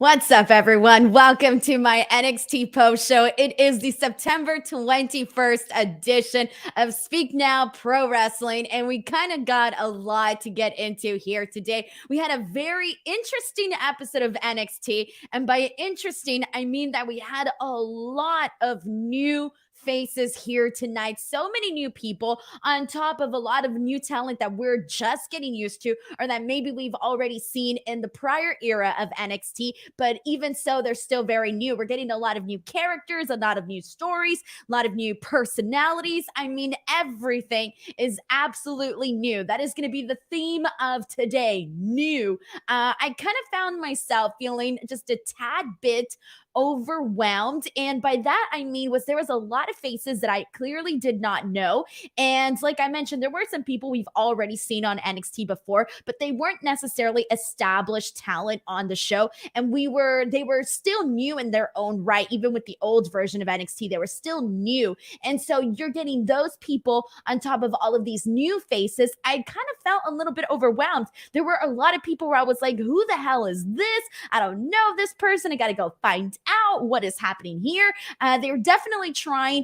What's up, everyone? Welcome to my NXT post show. It is the September 21st edition of Speak Now Pro Wrestling, and we kind of got a lot to get into here today. We had a very interesting episode of NXT, and by interesting, I mean that we had a lot of new faces here tonight. So many new people on top of a lot of new talent that we're just getting used to, or that maybe we've already seen in the prior era of NXT. But even so, they're still very new. We're getting a lot of new characters, a lot of new stories, a lot of new personalities. I mean, everything is absolutely new. That is going to be the theme of today, new. I kind of found myself feeling just a tad bit overwhelmed, and by that I mean there was a lot of faces that I clearly did not know. And like I mentioned, there were some people we've already seen on NXT before, but they weren't necessarily established talent on the show, and they were still new in their own right. Even with the old version of NXT, they were still new, and so you're getting those people on top of all of these new faces. I kind of felt a little bit overwhelmed. There were a lot of people where I was like, who the hell is this? I don't know this person. I gotta go find out what is happening here. They're definitely trying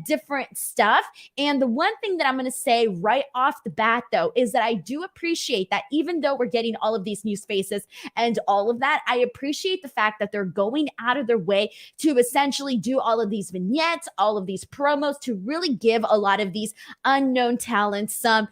different stuff. And the one thing that I'm going to say right off the bat, though, is that I do appreciate that even though we're getting all of these new faces and all of that, I appreciate the fact that they're going out of their way to essentially do all of these vignettes, all of these promos, to really give a lot of these unknown talents some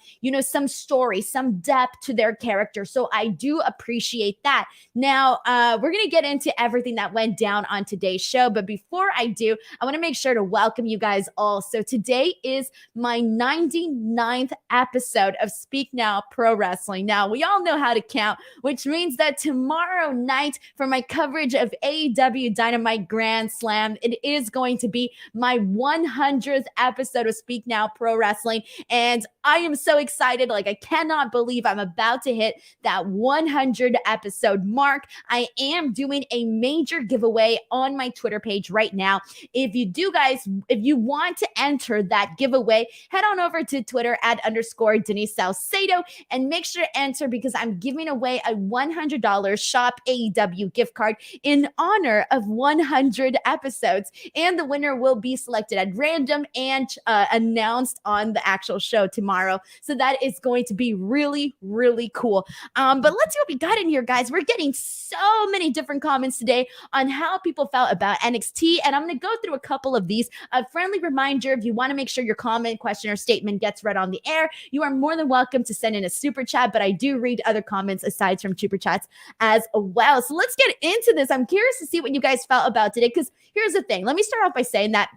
story, some depth to their character. So I do appreciate that. Now, we're going to get into everything that went down on today's show. But before I do, I want to make sure to welcome you guys all. So today is my 99th episode of Speak Now Pro Wrestling. Now, we all know how to count, which means that tomorrow night for my coverage of AEW Dynamite Grand Slam, it is going to be my 100th episode of Speak Now Pro Wrestling. And I am so excited. Like, I cannot believe I'm about to hit that 100 episode mark. I am doing a major giveaway on my Twitter page right now. If you want to enter that giveaway, head on over to Twitter at _ Denise Salcedo and make sure to enter, because I'm giving away a $100 Shop AEW gift card in honor of 100 episodes. And the winner will be selected at random and announced on the actual show tomorrow. So that is going to be really, really cool. But let's see what we got in here, guys. We're getting so many different comments today on how people felt about NXT, and I'm going to go through a couple of these. A friendly reminder, if you want to make sure your comment, question, or statement gets read on the air, you are more than welcome to send in a super chat, but I do read other comments aside from super chats as well. So let's get into this. I'm curious to see what you guys felt about today, because here's the thing. Let me start off by saying that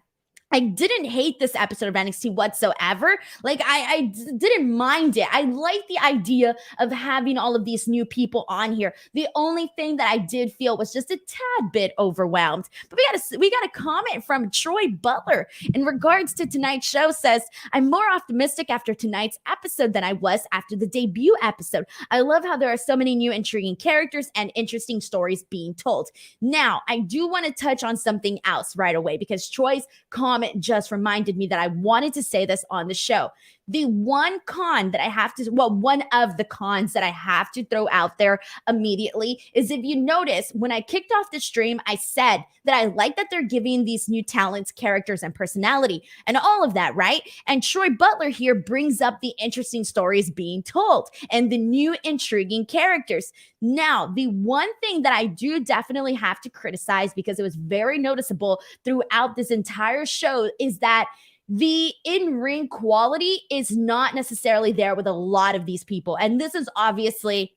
I didn't hate this episode of NXT whatsoever. Like, I didn't mind it. I like the idea of having all of these new people on here. The only thing that I did feel was just a tad bit overwhelmed. But we got a comment from Troy Butler in regards to tonight's show. Says, I'm more optimistic after tonight's episode than I was after the debut episode. I love how there are so many new intriguing characters and interesting stories being told. Now, I do want to touch on something else right away, because Troy's comment just reminded me that I wanted to say this on the show. The one con that I have to, one of the cons that I have to throw out there immediately is, if you notice, when I kicked off the stream, I said that I like that they're giving these new talents characters and personality and all of that, right? And Troy Butler here brings up the interesting stories being told and the new intriguing characters. Now, the one thing that I do definitely have to criticize, because it was very noticeable throughout this entire show, is that the in-ring quality is not necessarily there with a lot of these people. And this is obviously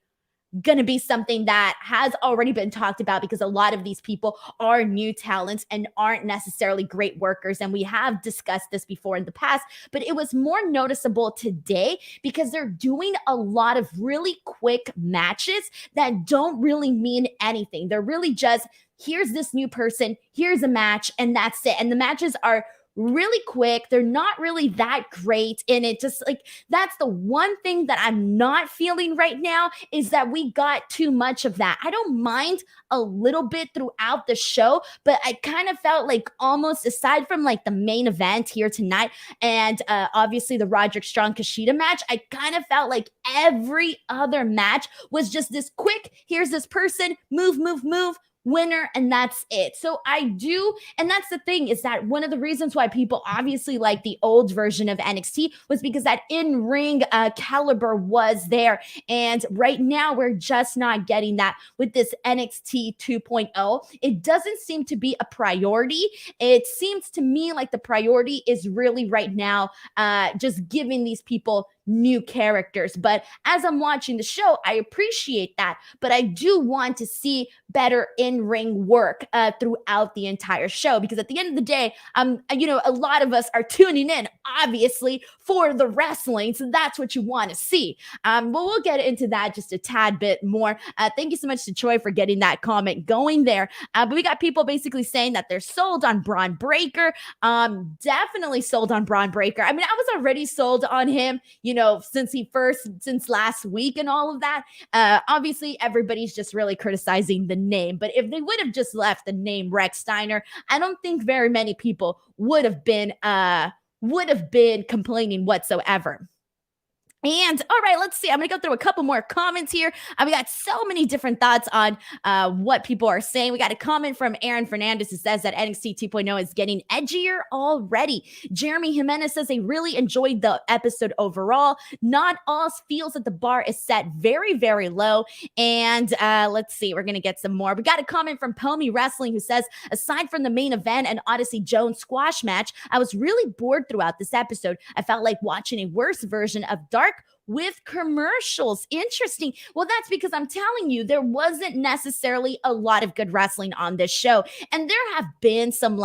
going to be something that has already been talked about, because a lot of these people are new talents and aren't necessarily great workers. And we have discussed this before in the past, but it was more noticeable today because they're doing a lot of really quick matches that don't really mean anything. They're really just, here's this new person, here's a match, and that's it. And the matches are really quick. They're not really that great. And it just, like, that's the one thing that I'm not feeling right now, is that we got too much of that. I don't mind a little bit throughout the show, but I kind of felt like, almost aside from like the main event here tonight and obviously the Roderick Strong Kushida match, I kind of felt like every other match was just this quick, here's this person, move, winner, and that's it. So I do, and that's the thing, is that one of the reasons why people obviously like the old version of NXT was because that in-ring caliber was there. And right now we're just not getting that with this NXT 2.0. It doesn't seem to be a priority. It seems to me like the priority is really right now just giving these people new characters. But as I'm watching the show, I appreciate that. But I do want to see better in-ring work throughout the entire show, because at the end of the day, a lot of us are tuning in, obviously, for the wrestling. So that's what you want to see. But we'll get into that just a tad bit more. Thank you so much to Troy for getting that comment going there. But we got people basically saying that they're sold on Braun Breaker. Definitely sold on Braun Breaker. I mean, I was already sold on him, since last week and all of that. Obviously, everybody's just really criticizing the name. But if they would have just left the name Rex Steiner, I don't think very many people would have been complaining whatsoever. And all right, let's see. I'm going to go through a couple more comments here. We got so many different thoughts on what people are saying. We got a comment from Aaron Fernandez who says that NXT 2.0 is getting edgier already. Jeremy Jimenez says they really enjoyed the episode overall. Not all feels that the bar is set very, very low. And let's see. We're going to get some more. We got a comment from Pomi Wrestling who says, aside from the main event and Odyssey Jones squash match, I was really bored throughout this episode. I felt like watching a worse version of Dark with commercials. Interesting. Well, that's because I'm telling you, there wasn't necessarily a lot of good wrestling on this show. And there have been some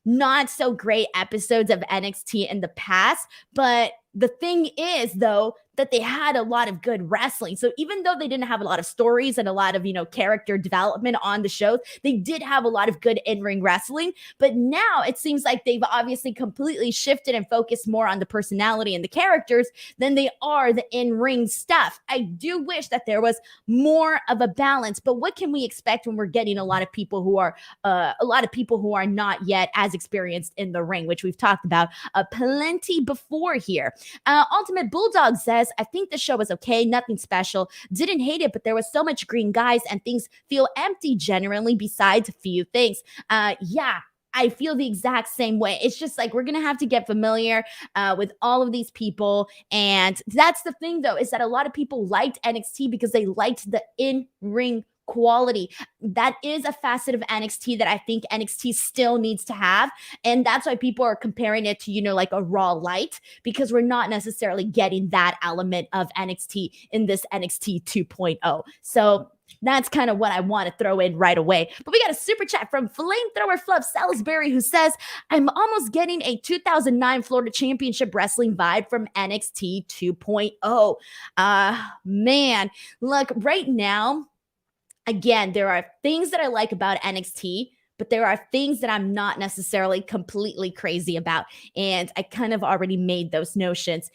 not so great episodes of NXT in the past. But the thing is, though, that they had a lot of good wrestling. So even though they didn't have a lot of stories and a lot of, character development on the shows, they did have a lot of good in-ring wrestling. But now it seems like they've obviously completely shifted and focused more on the personality and the characters than they are the in-ring stuff. I do wish that there was more of a balance, but what can we expect when we're getting a lot of people who are not yet as experienced in the ring, which we've talked about plenty before here. Ultimate Bulldog says, I think the show was okay, nothing special. Didn't hate it, but there was so much green guys and things feel empty generally besides a few things. Yeah, I feel the exact same way. It's just like we're going to have to get familiar with all of these people. And that's the thing, though, is that a lot of people liked NXT because they liked the in-ring quality. That is a facet of NXT that I think NXT still needs to have. And that's why people are comparing it to, like a Raw Light, because we're not necessarily getting that element of NXT in this NXT 2.0. So that's kind of what I want to throw in right away. But we got a super chat from Flamethrower Fluff Salisbury who says, I'm almost getting a 2009 Florida Championship Wrestling vibe from NXT 2.0. Man, look, right now, again, there are things that I like about NXT, but there are things that I'm not necessarily completely crazy about. And I kind of already made those notions,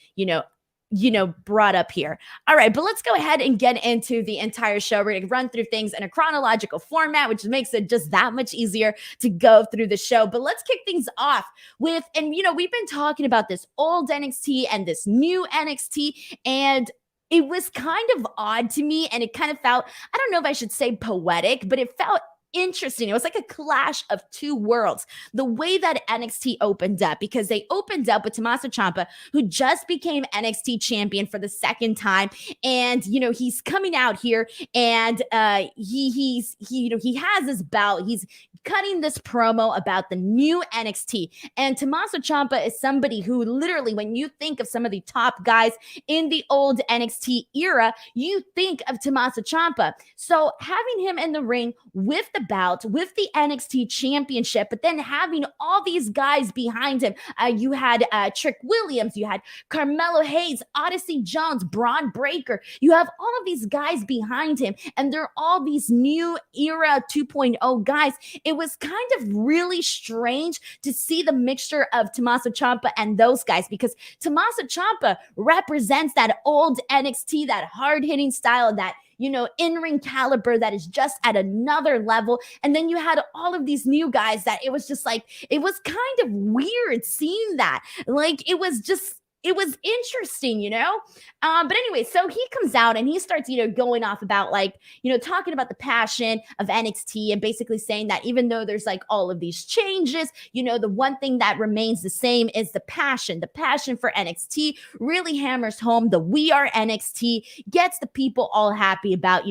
brought up here. All right, but let's go ahead and get into the entire show. We're going to run through things in a chronological format, which makes it just that much easier to go through the show. But let's kick things off with, and we've been talking about this old NXT and this new NXT, and it was kind of odd to me, and it kind of felt, I don't know if I should say poetic, but it felt interesting. It was like a clash of two worlds. The way that NXT opened up, because they opened up with Tommaso Ciampa, who just became NXT champion for the second time, and he's coming out here, and he has his belt. He's cutting this promo about the new NXT. And Tommaso Ciampa is somebody who literally, when you think of some of the top guys in the old NXT era, you think of Tommaso Ciampa. So having him in the ring with the belt, with the NXT championship, but then having all these guys behind him. You had Trick Williams, you had Carmelo Hayes, Odyssey Jones, Braun Breaker. You have all of these guys behind him, and they're all these new era 2.0 guys. It was kind of really strange to see the mixture of Tommaso Ciampa and those guys, because Tommaso Ciampa represents that old NXT, that hard-hitting style, that in-ring caliber that is just at another level. And then you had all of these new guys that it was just like, it was kind of weird seeing that. Like, it was just it was interesting, but anyway, so he comes out and he starts, going off about like, talking about the passion of NXT and basically saying that even though there's like all of these changes, the one thing that remains the same is the passion. The passion for NXT really hammers home the "We Are NXT," gets the people all happy about,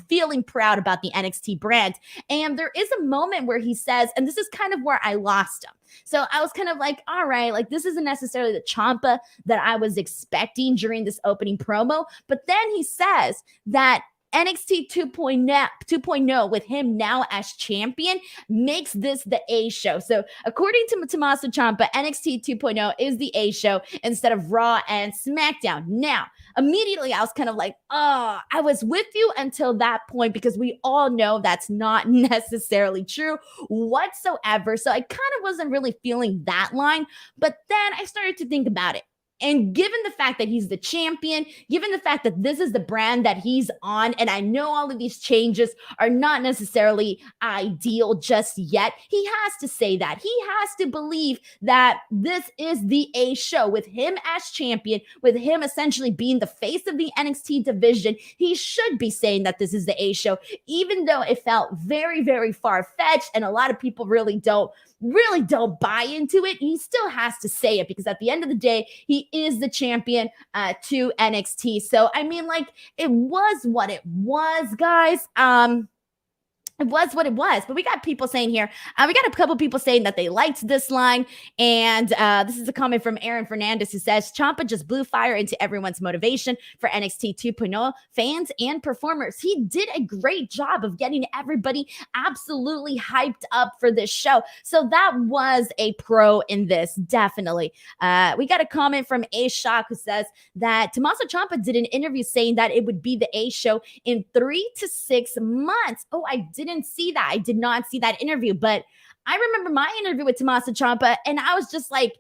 feeling proud about the NXT brand. And there is a moment where he says, and this is kind of where I lost him. So I was kind of like, all right, like this isn't necessarily the Ciampa that I was expecting during this opening promo. But then he says that NXT 2.0 with him now as champion makes this the A show. So according to Tommaso Ciampa, NXT 2.0 is the A show instead of Raw and Smackdown. Now, immediately I was kind of like, I was with you until that point because we all know that's not necessarily true whatsoever. So I kind of wasn't really feeling that line. But then I started to think about it. And given the fact that he's the champion, given the fact that this is the brand that he's on, and I know all of these changes are not necessarily ideal just yet, he has to say that. He has to believe that this is the A show with him as champion, with him essentially being the face of the NXT division. He should be saying that this is the A show, even though it felt very, very far-fetched and a lot of people really don't buy into it. He still has to say it because at the end of the day, he is the champion to NXT. So, I mean, like, it was what it was, guys. It was what it was, but we got people saying here, we got a couple people saying that they liked this line, and this is a comment from Aaron Fernandez who says, Ciampa just blew fire into everyone's motivation for NXT 2.0 fans and performers. He did a great job of getting everybody absolutely hyped up for this show, so that was a pro in this, definitely. We got a comment from A Shock who says that Tommaso Ciampa did an interview saying that it would be the A show in 3 to 6 months. Oh, I didn't see that. I did not see that interview, but I remember my interview with Tommaso Ciampa, and I was just like,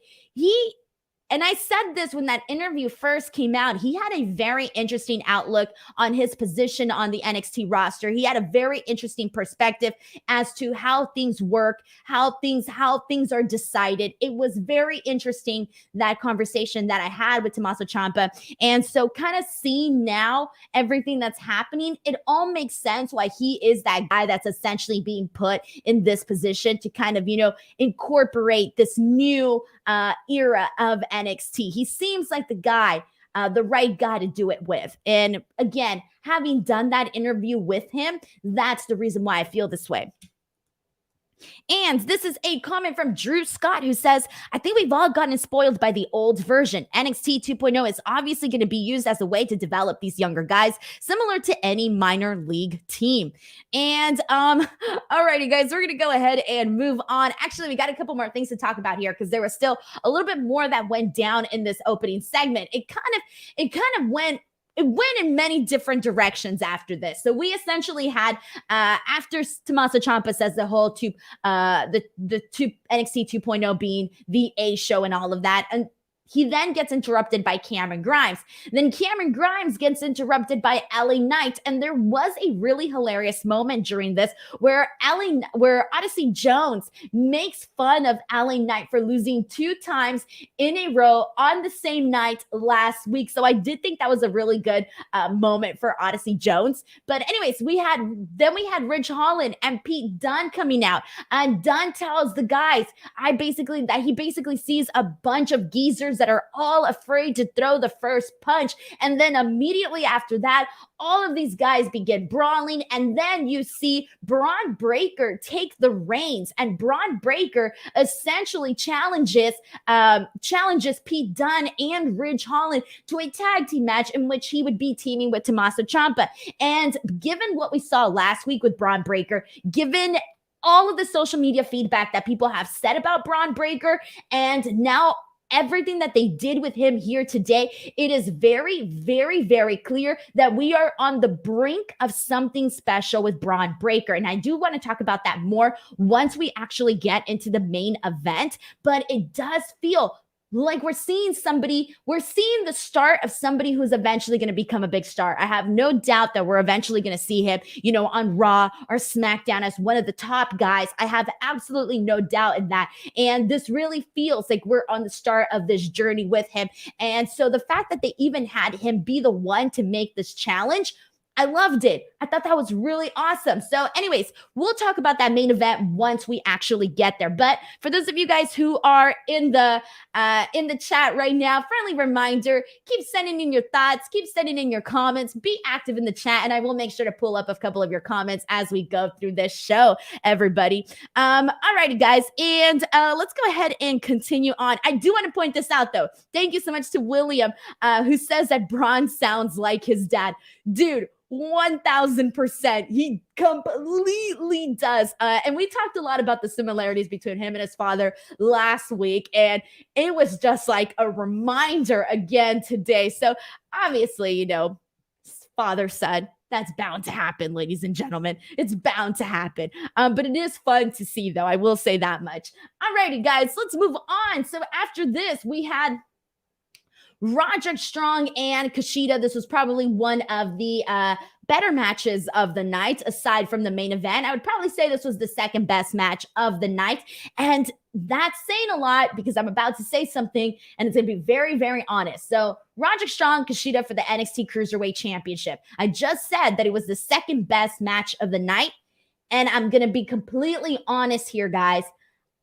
and I said this when that interview first came out, he had a very interesting outlook on his position on the NXT roster. He had a very interesting perspective as to how things work, how things are decided. It was very interesting, that conversation that I had with Tommaso Ciampa. And so kind of seeing now everything that's happening, it all makes sense why he is that guy that's essentially being put in this position to kind of, incorporate this new era of NXT. He seems like the guy, the right guy to do it with. And again, having done that interview with him, that's the reason why I feel this way. And this is a comment from Drew Scott who says, I think we've all gotten spoiled by the old version. NXT 2.0 is obviously going to be used as a way to develop these younger guys, similar to any minor league team. And alrighty, guys, we're going to go ahead and move on. Actually, we got a couple more things to talk about here because there was still a little bit more that went down in this opening segment. It kind of went in many different directions after this. So we essentially had, after Tommaso Ciampa says the whole the NXT 2.0 being the A show and all of that, and he then gets interrupted by Cameron Grimes. Then Cameron Grimes gets interrupted by LA Knight. And there was a really hilarious moment during this where Odyssey Jones makes fun of LA Knight for losing 2 times in a row on the same night last week. So I did think that was a really good moment for Odyssey Jones. But anyways, we had Ridge Holland and Pete Dunne coming out. And Dunne tells the guys, he basically sees a bunch of geezers that are all afraid to throw the first punch. And then immediately after that, all of these guys begin brawling. And then you see Braun Breaker take the reins, and Braun Breaker essentially challenges Pete Dunne and Ridge Holland to a tag team match in which he would be teaming with Tommaso Ciampa. And given what we saw last week with Braun Breaker, given all of the social media feedback that people have said about Braun Breaker, and now everything that they did with him here today, it is very, very, very clear that we are on the brink of something special with Braun Breaker. And I do want to talk about that more once we actually get into the main event, but it does feel like we're seeing the start of somebody who's eventually going to become a big star. I have no doubt that we're eventually going to see him, on Raw or SmackDown as one of the top guys. I have absolutely no doubt in that. And this really feels like we're on the start of this journey with him. And so the fact that they even had him be the one to make this challenge, I loved it. I thought that was really awesome. So anyways, we'll talk about that main event once we actually get there. But for those of you guys who are in the chat right now, friendly reminder, keep sending in your thoughts, keep sending in your comments, be active in the chat, and I will make sure to pull up a couple of your comments as we go through this show, everybody. Alrighty, guys, and let's go ahead and continue on. I do want to point this out, though. Thank you so much to William, who says that Braun sounds like his dad. Dude, 1000%. He completely does. And we talked a lot about the similarities between him and his father last week. And it was just like a reminder again today. So obviously, father, son, that's bound to happen, ladies and gentlemen. It's bound to happen. But it is fun to see, though. I will say that much. Alrighty, guys, let's move on. So after this, we had Roderick Strong and Kushida. This was probably one of the better matches of the night, aside from the main event. I would probably say this was the second best match of the night. And that's saying a lot because I'm about to say something and it's going to be very, very honest. So Roderick Strong, Kushida for the NXT Cruiserweight Championship. I just said that it was the second best match of the night. And I'm going to be completely honest here, guys.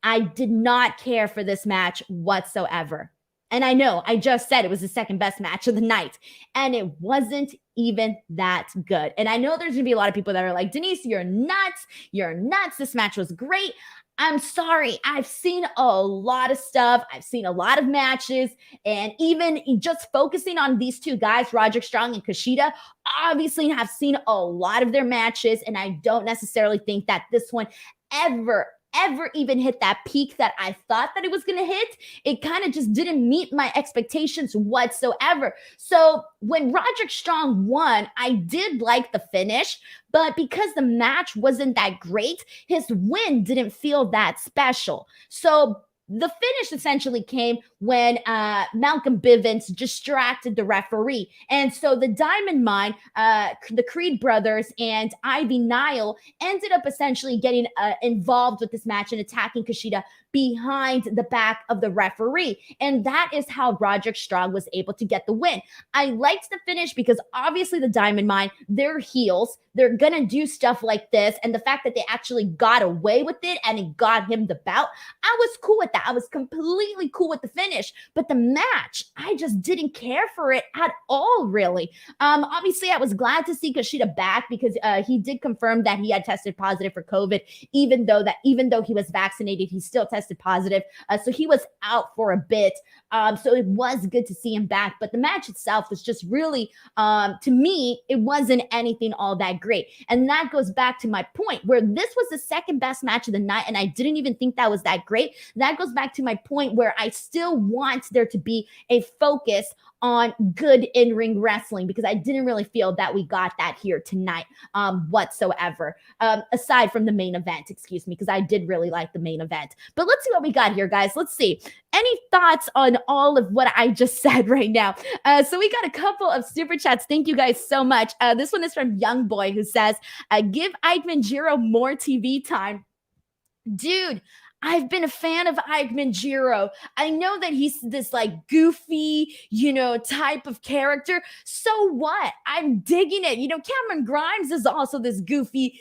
I did not care for this match whatsoever. And I know I just said it was the second best match of the night, and it wasn't even that good. And I know there's going to be a lot of people that are like, Denise, you're nuts. You're nuts. This match was great. I'm sorry. I've seen a lot of stuff. I've seen a lot of matches, and even just focusing on these two guys, Roderick Strong and Kushida, obviously have seen a lot of their matches, and I don't necessarily think that this one ever even hit that peak that I thought that it was going to hit. It kind of just didn't meet my expectations whatsoever. So when Roderick Strong won, I did like the finish, but because the match wasn't that great, his win didn't feel that special. So the finish essentially came when Malcolm Bivens distracted the referee. And so the Diamond Mine, the Creed brothers, and Ivy Nile ended up essentially getting involved with this match and attacking Kushida behind the back of the referee. And that is how Roderick Strong was able to get the win. I liked the finish because obviously the Diamond Mine, they're heels. They're going to do stuff like this. And the fact that they actually got away with it and it got him the bout, I was cool with that. I was completely cool with the finish. But the match, I just didn't care for it at all, really. Obviously, I was glad to see Kushida back because he did confirm that he had tested positive for COVID, even though he was vaccinated, he still tested positive. So he was out for a bit. So it was good to see him back. But the match itself was just really, to me, it wasn't anything all that great. And that goes back to my point where this was the second best match of the night, and I didn't even think that was that great. That goes back to my point where I still want there to be a focus on good in-ring wrestling because I didn't really feel that we got that here tonight whatsoever, aside from the main event, because I did really like the main event. But let's see what we got here, guys. Let's see. Any thoughts on all of what I just said right now? So we got a couple of super chats. Thank you guys so much. This one is from Young Boy who says, give Ike Manjiro more TV time. Dude, I've been a fan of Ike Manjiro. I know that he's this like goofy, type of character. So what? I'm digging it. Cameron Grimes is also this goofy,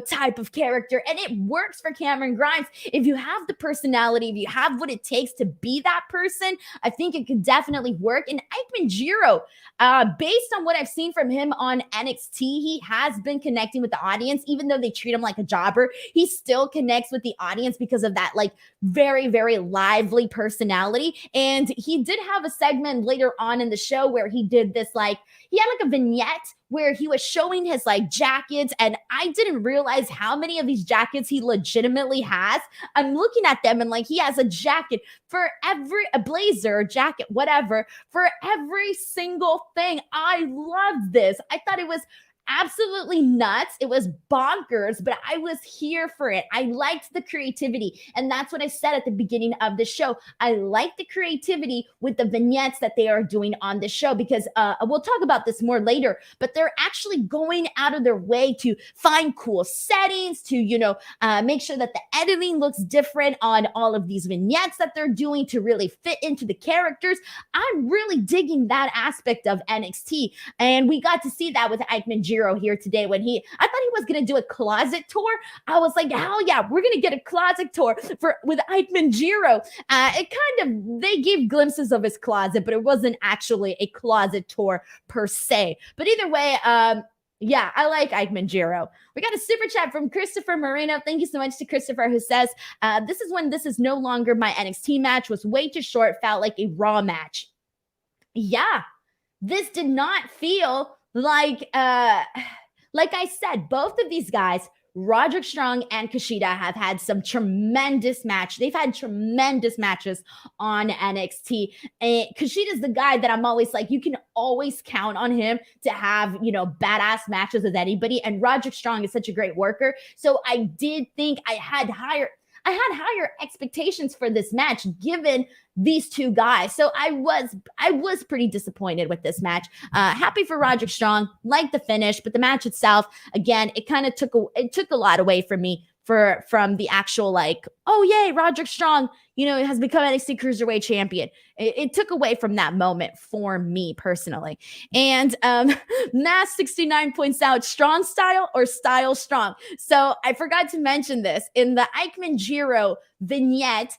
type of character. And it works for Cameron Grimes. If you have the personality, if you have what it takes to be that person, I think it could definitely work. And Ike Manjiro, based on what I've seen from him on NXT, he has been connecting with the audience. Even though they treat him like a jobber, he still connects with the audience because of that like very, very lively personality. And he did have a segment later on in the show where he did this, he had like a vignette where he was showing his jackets, and I didn't realize how many of these jackets he legitimately has. I'm looking at them and he has a jacket for a blazer, jacket, whatever, for every single thing. I loved this. I thought it was absolutely nuts. It was bonkers, but I was here for it. I liked the creativity. And that's what I said at the beginning of the show. I like the creativity with the vignettes that they are doing on the show because we'll talk about this more later, but they're actually going out of their way to find cool settings, to, make sure that the editing looks different on all of these vignettes that they're doing to really fit into the characters. I'm really digging that aspect of NXT. And we got to see that with Ikeman Jiro here today when I thought he was going to do a closet tour. I was like, hell yeah, we're going to get a closet tour with Ikeman Jiro. They gave glimpses of his closet, but it wasn't actually a closet tour per se. But either way, yeah, I like Ikeman Jiro. We got a super chat from Christopher Moreno. Thank you so much to Christopher, who says, this is when this is no longer my NXT match, was way too short, felt like a Raw match. Yeah, this did not feel like I said, both of these guys, Roderick Strong and Kushida, have had some tremendous match. They've had tremendous matches on NXT. And Kushida's the guy that I'm always like, you can always count on him to have, badass matches with anybody. And Roderick Strong is such a great worker. So I did think I had higher expectations for this match given these two guys. So I was pretty disappointed with this match. Happy for Roderick Strong, like the finish, but the match itself, again, it kind of took a lot away from me from the actual like, oh yay, Roderick Strong, has become NXT Cruiserweight Champion. It took away from that moment for me personally. And Mass 69 points out, strong style or style strong. So I forgot to mention this in the Ikeman Jiro vignette.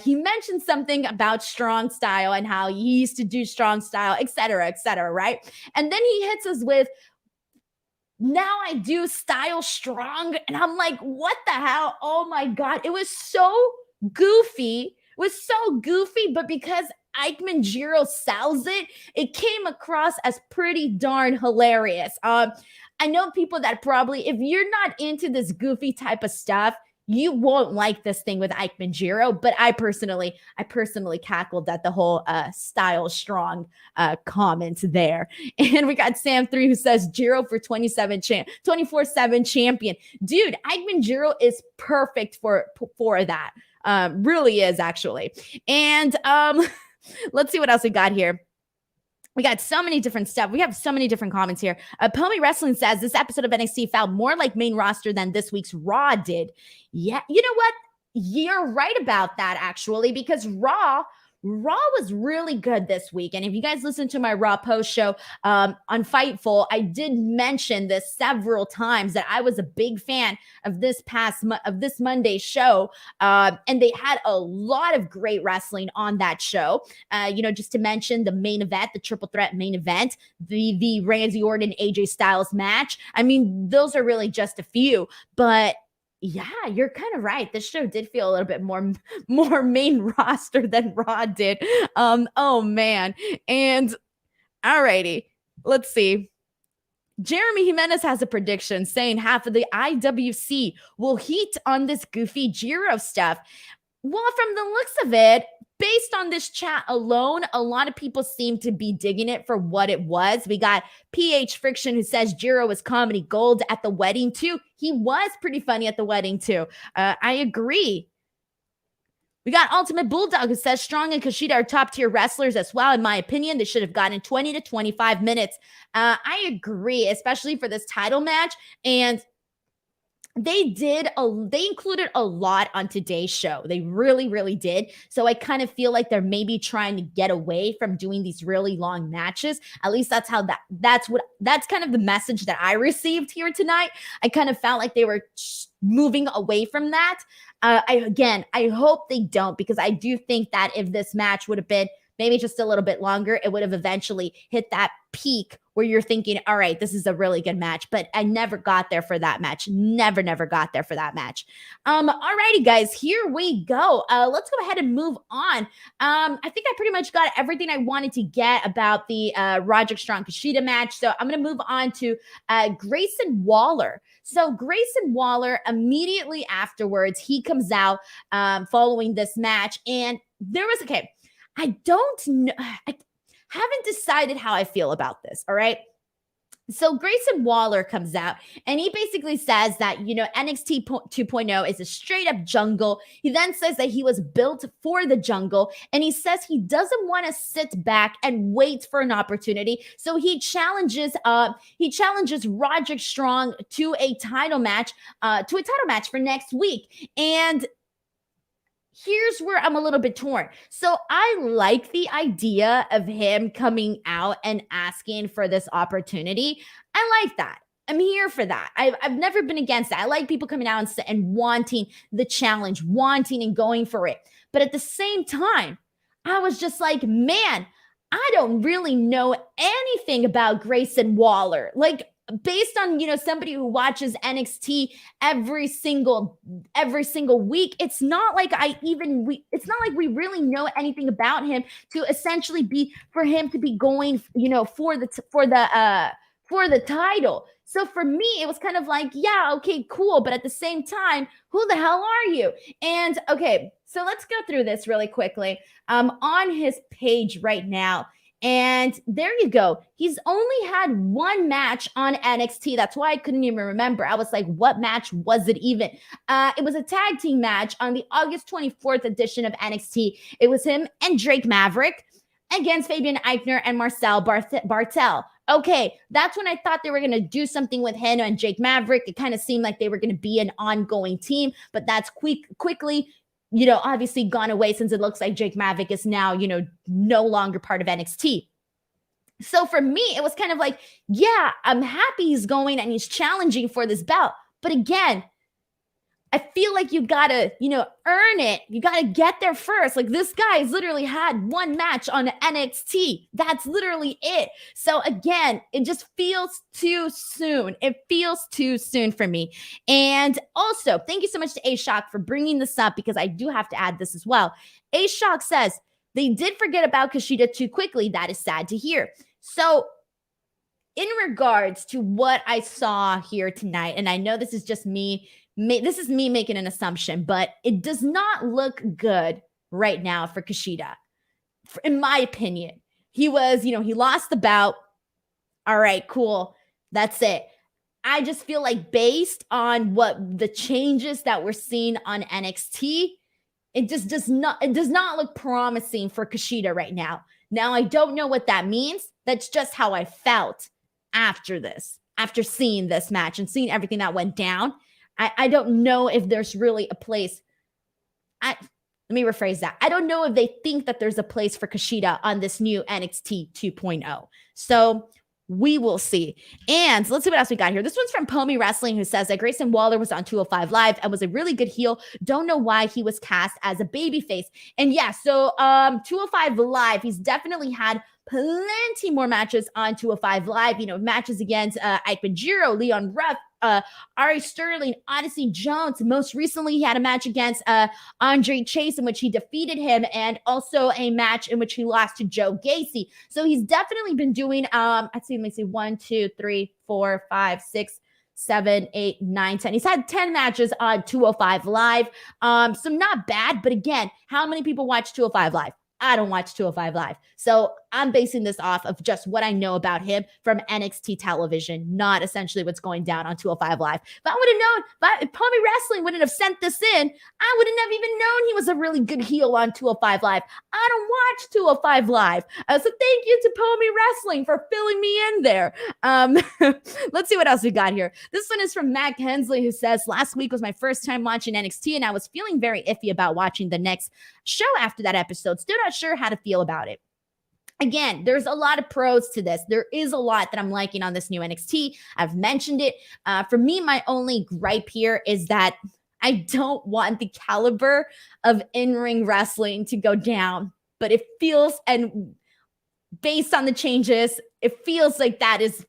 He mentioned something about strong style and how he used to do strong style, et cetera, right? And then he hits us with, now I do style strong. And I'm like, what the hell? Oh my God. It was so goofy. But because Ikeman Jiro sells it, it came across as pretty darn hilarious. I know people that probably, if you're not into this goofy type of stuff, you won't like this thing with Ikeman Jiro, but I personally cackled at the whole style strong comment there. And we got Sam 3 who says Jiro for 24/7 champion. Dude, Ikeman Jiro is perfect for that. Really is actually. And let's see what else we got here. We got so many different stuff. We have so many different comments here. Pony Wrestling says this episode of NXT felt more like main roster than this week's Raw did. Yeah, you know what? You're right about that, actually, because Raw was really good this week. And if you guys listen to my Raw post show on Fightful, I did mention this several times that I was a big fan of this Monday show. And they had a lot of great wrestling on that show. Just to mention the main event, the triple threat main event, the Randy Orton, AJ Styles match. I mean, those are really just a few, but yeah, you're kind of right. This show did feel a little bit more main roster than Raw did. Oh man. And alrighty, let's see. Jeremy Jimenez has a prediction saying half of the IWC will heat on this goofy Jiro stuff. Well, from the looks of it, based on this chat alone, a lot of people seem to be digging it for what it was. We got PH Friction who says Jiro was comedy gold at the wedding too. He was pretty funny at the wedding too. I agree. We got Ultimate Bulldog who says Strong and Kushida are top tier wrestlers as well. In my opinion, they should have gotten 20 to 25 minutes. I agree, especially for this title match. And they included a lot on today's show. They really, really did. So I kind of feel like they're maybe trying to get away from doing these really long matches. At least that's kind of the message that I received here tonight. I kind of felt like they were moving away from that. I hope they don't, because I do think that if this match would have been maybe just a little bit longer, it would have eventually hit that peak where you're thinking, all right, this is a really good match. But I never got there for that match. Never got there for that match. Alrighty, guys, here we go. Let's go ahead and move on. I think I pretty much got everything I wanted to get about the Roderick Strong Kushida match. So I'm going to move on to Grayson Waller. So Grayson Waller, immediately afterwards, he comes out following this match. And there was, I don't know. I haven't decided how I feel about this. All right. So Grayson Waller comes out and he basically says that, NXT 2.0 is a straight up jungle. He then says that he was built for the jungle, and he says he doesn't want to sit back and wait for an opportunity. So he challenges Roderick Strong to a title match for next week. And here's where I'm a little bit torn. So I like the idea of him coming out and asking for this opportunity. I like that. I'm here for that. I've never been against that. I like people coming out and wanting the challenge, wanting and going for it. But at the same time, I was just like, man, I don't really know anything about Grayson Waller. Like, based on somebody who watches NXT every single week, it's not like we really know anything about him to essentially be for him to be going for the title. So for me, it was kind of like, yeah, okay, cool, but at the same time, who the hell are you? And okay, so let's go through this really quickly. On his page right now. And there you go. He's only had one match on NXT. That's why I couldn't even remember. I was like, what match was it even? It was a tag team match on the August 24th edition of NXT. It was him and Drake Maverick against Fabian Eichner and Marcel Bartel. Okay, that's when I thought they were going to do something with him and Jake Maverick. It kind of seemed like they were going to be an ongoing team, but that's quickly obviously gone away, since it looks like Jake Maverick is now, no longer part of NXT. So for me, it was kind of like, yeah, I'm happy he's going and he's challenging for this belt. But again, I feel like you gotta, earn it. You gotta get there first. Like, this guy's literally had one match on NXT. That's literally it. So again, it just feels too soon. It feels too soon for me. And also, thank you so much to A-Shock for bringing this up, because I do have to add this as well. A-Shock says they did forget about Kushida too quickly. That is sad to hear. So in regards to what I saw here tonight, and I know this is just me making an assumption, but it does not look good right now for Kushida. In my opinion, he lost the bout. All right, cool. That's it. I just feel like, based on what the changes that we're seeing on NXT, it does not look promising for Kushida right now. Now, I don't know what that means. That's just how I felt after seeing this match and seeing everything that went down. I don't know if there's really a place. Let me rephrase that. I don't know if they think that there's a place for Kushida on this new NXT 2.0. So we will see. And let's see what else we got here. This one's from Pomi Wrestling, who says that Grayson Waller was on 205 Live and was a really good heel. Don't know why he was cast as a babyface. And yeah, so 205 Live, he's definitely had plenty more matches on 205 Live. Matches against Ike Banjiro, Leon Ruff, Ari Sterling, Odyssey Jones. Most recently, he had a match against Andre Chase, in which he defeated him, and also a match in which he lost to Joe Gacy. So he's definitely been doing, let me see, 1, 2, 3, 4, 5, 6, 7, 8, 9, 10. He's had 10 matches on 205 Live. So not bad, but again, how many people watch 205 Live? I don't watch 205 Live. So I'm basing this off of just what I know about him from NXT television, not essentially what's going down on 205 Live. If I would have known, if Pomi Wrestling wouldn't have sent this in, I wouldn't have even known he was a really good heel on 205 Live. I don't watch 205 Live. So thank you to Pomi Wrestling for filling me in there. Let's see what else we got here. This one is from Matt Hensley, who says, last week was my first time watching NXT, and I was feeling very iffy about watching the next show after that episode. Still not sure how to feel about it. Again, there's a lot of pros to this. There is a lot that I'm liking on this new NXT. I've mentioned it. For me, my only gripe here is that I don't want the caliber of in-ring wrestling to go down. But it feels, and based on the changes, it feels like that is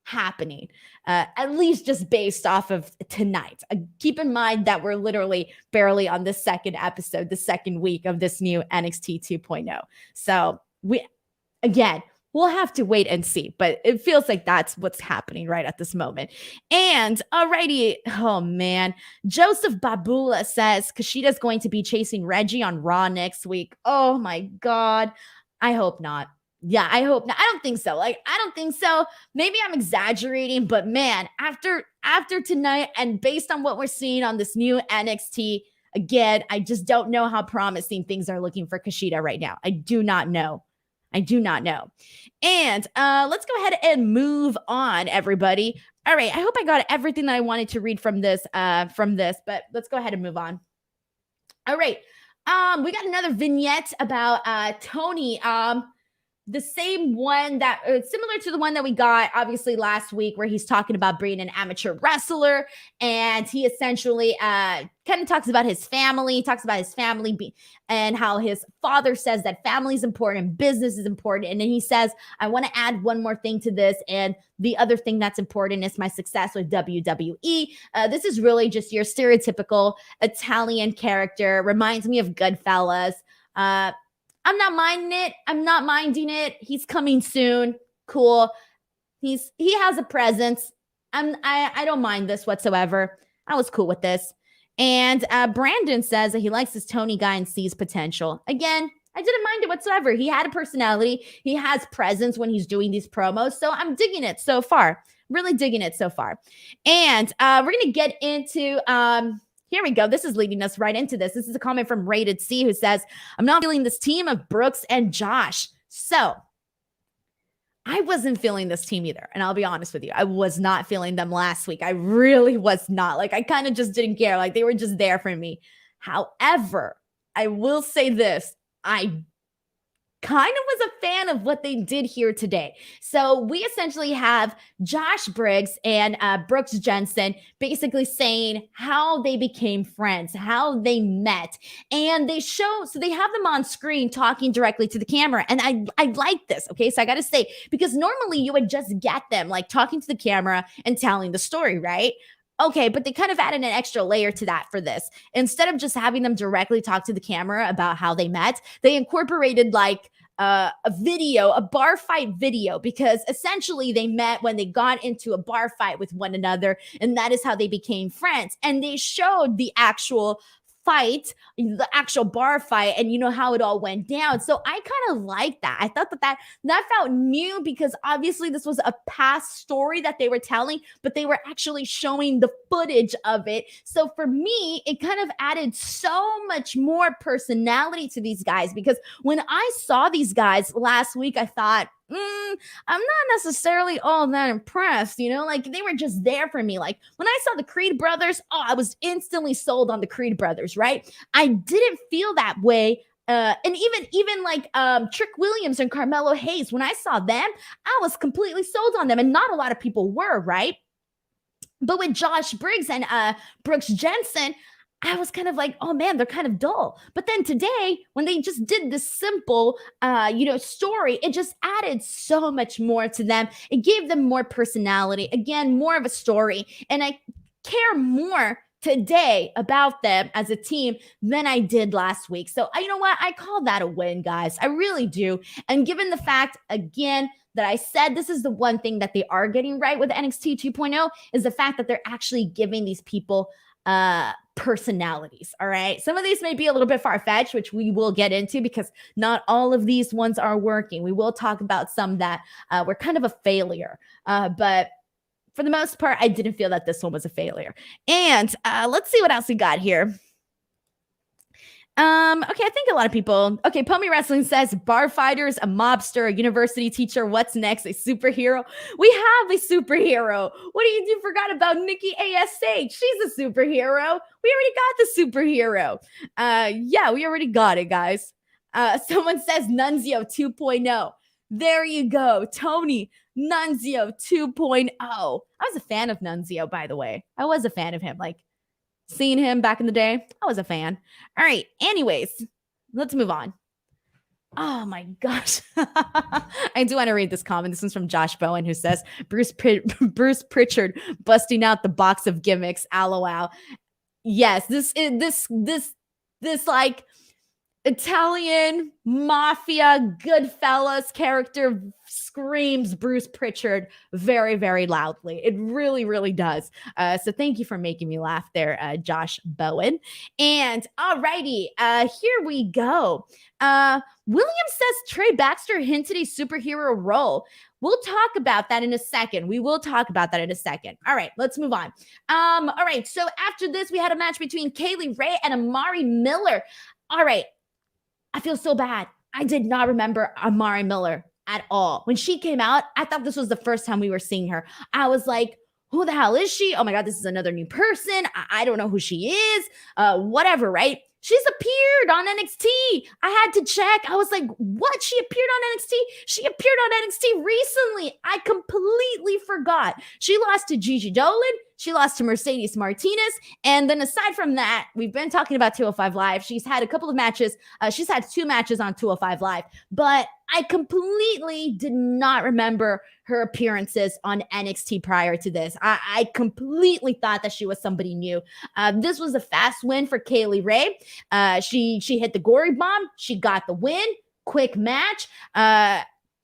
happening. At least just based off of tonight. Keep in mind that we're literally barely on the second episode, the second week of this new NXT 2.0. So we'll have to wait and see, but it feels like that's what's happening right at this moment. And alrighty, oh man, Joseph Babula says Kushida's going to be chasing Reggie on Raw next week. Oh my God. I hope not. Yeah, I hope not. I don't think so. Like, I don't think so. Maybe I'm exaggerating, but man, after tonight and based on what we're seeing on this new NXT, again, I just don't know how promising things are looking for Kushida right now. I do not know. I do not know. And let's go ahead and move on, everybody. All right, I hope I got everything that I wanted to read from this, but let's go ahead and move on. All right. We got another vignette about Tony. The same one that similar to the one that we got obviously last week, where he's talking about being an amateur wrestler, and he essentially kind of talks about his family, and how his father says that family is important and business is important. And then he says, I want to add one more thing to this, and the other thing that's important is my success with WWE. This is really just your stereotypical Italian character. Reminds me of Goodfellas. I'm not minding it. He's coming soon. Cool. He has a presence. I don't mind this whatsoever. I was cool with this. And Brandon says that he likes this Tony guy and sees potential. Again, I didn't mind it whatsoever. He had a personality. He has presence when he's doing these promos. So I'm digging it so far. Really digging it so far. And we're going to get into here we go. This is leading us right into this. This is a comment from Rated C, who says, I'm not feeling this team of Brooks and Josh. So I wasn't feeling this team either. And I'll be honest with you. I was not feeling them last week. I really was not. Like, I kind of just didn't care. Like, they were just there for me. However, I will say this. I kind of was a fan of what they did here today. So we essentially have Josh Briggs and Brooks Jensen basically saying how they became friends, how they met. And they have them on screen talking directly to the camera. And I like this, okay? So I got to say, because normally you would just get them like talking to the camera and telling the story, right? Okay, but they kind of added an extra layer to that for this. Instead of just having them directly talk to the camera about how they met, they incorporated like a video, a bar fight video, because essentially they met when they got into a bar fight with one another, and that is how they became friends. And they showed the actual fight, the actual bar fight, and you know how it all went down. So I kind of like that. I thought that felt new, because obviously this was a past story that they were telling, but they were actually showing the footage of it. So for me, it kind of added so much more personality to these guys, because when I saw these guys last week, I thought, I'm not necessarily all that impressed, like they were just there for me. Like when I saw the Creed brothers, I was instantly sold on the Creed brothers, right? I didn't feel that way. And even like Trick Williams and Carmelo Hayes, when I saw them, I was completely sold on them, and not a lot of people were, right? But with Josh Briggs and Brooks Jensen, I was kind of like, oh man, they're kind of dull. But then today, when they just did this simple, story, it just added so much more to them. It gave them more personality. Again, more of a story. And I care more today about them as a team than I did last week. So you know what? I call that a win, guys. I really do. And given the fact, again, that I said this is the one thing that they are getting right with NXT 2.0 is the fact that they're actually giving these people personalities. All right. Some of these may be a little bit far-fetched, which we will get into, because not all of these ones are working. We will talk about some that were kind of a failure. But for the most part, I didn't feel that this one was a failure. And let's see what else we got here. Okay, I think a lot of people. Okay, Pummy Wrestling says bar fighters, a mobster, a university teacher. What's next? A superhero? We have a superhero. What do you forgot about Nikki ASH? She's a superhero. We already got the superhero. Yeah, we already got it, guys. Someone says Nunzio 2.0. There you go, Tony Nunzio 2.0. I was a fan of Nunzio, by the way. I was a fan of him. Like, seeing him back in the day, I was a fan. All right. Anyways, let's move on. Oh my gosh. I do want to read this comment. This one's from Josh Bowen, who says, Bruce Pritchard busting out the box of gimmicks. LOL. Yes, this like Italian mafia Goodfellas character screams Bruce Pritchard very, very loudly. It really, really does. So thank you for making me laugh there, Josh Bowen. And alrighty, here we go. William says Trey Baxter hinted a superhero role. We'll talk about that in a second. We will talk about that in a second. All right, let's move on. All right, so after this, we had a match between Kaylee Ray and Amari Miller. All right, I feel so bad. I did not remember Amari Miller at all. When she came out, I thought this was the first time we were seeing her. I was like, who the hell is she? Oh my God, this is another new person. I don't know who she is. Whatever, right? She's appeared on NXT. I had to check. I was like, what? She appeared on NXT? She appeared on NXT recently. I completely forgot. She lost to Gigi Dolan. She lost to Mercedes Martinez. And then aside from that, we've been talking about 205 Live. She's had a couple of matches. She's had 2 matches on 205 Live. But I completely did not remember her appearances on NXT prior to this. I completely thought that she was somebody new. This was a fast win for Kaylee Ray. She hit the gory bomb. She got the win. Quick match.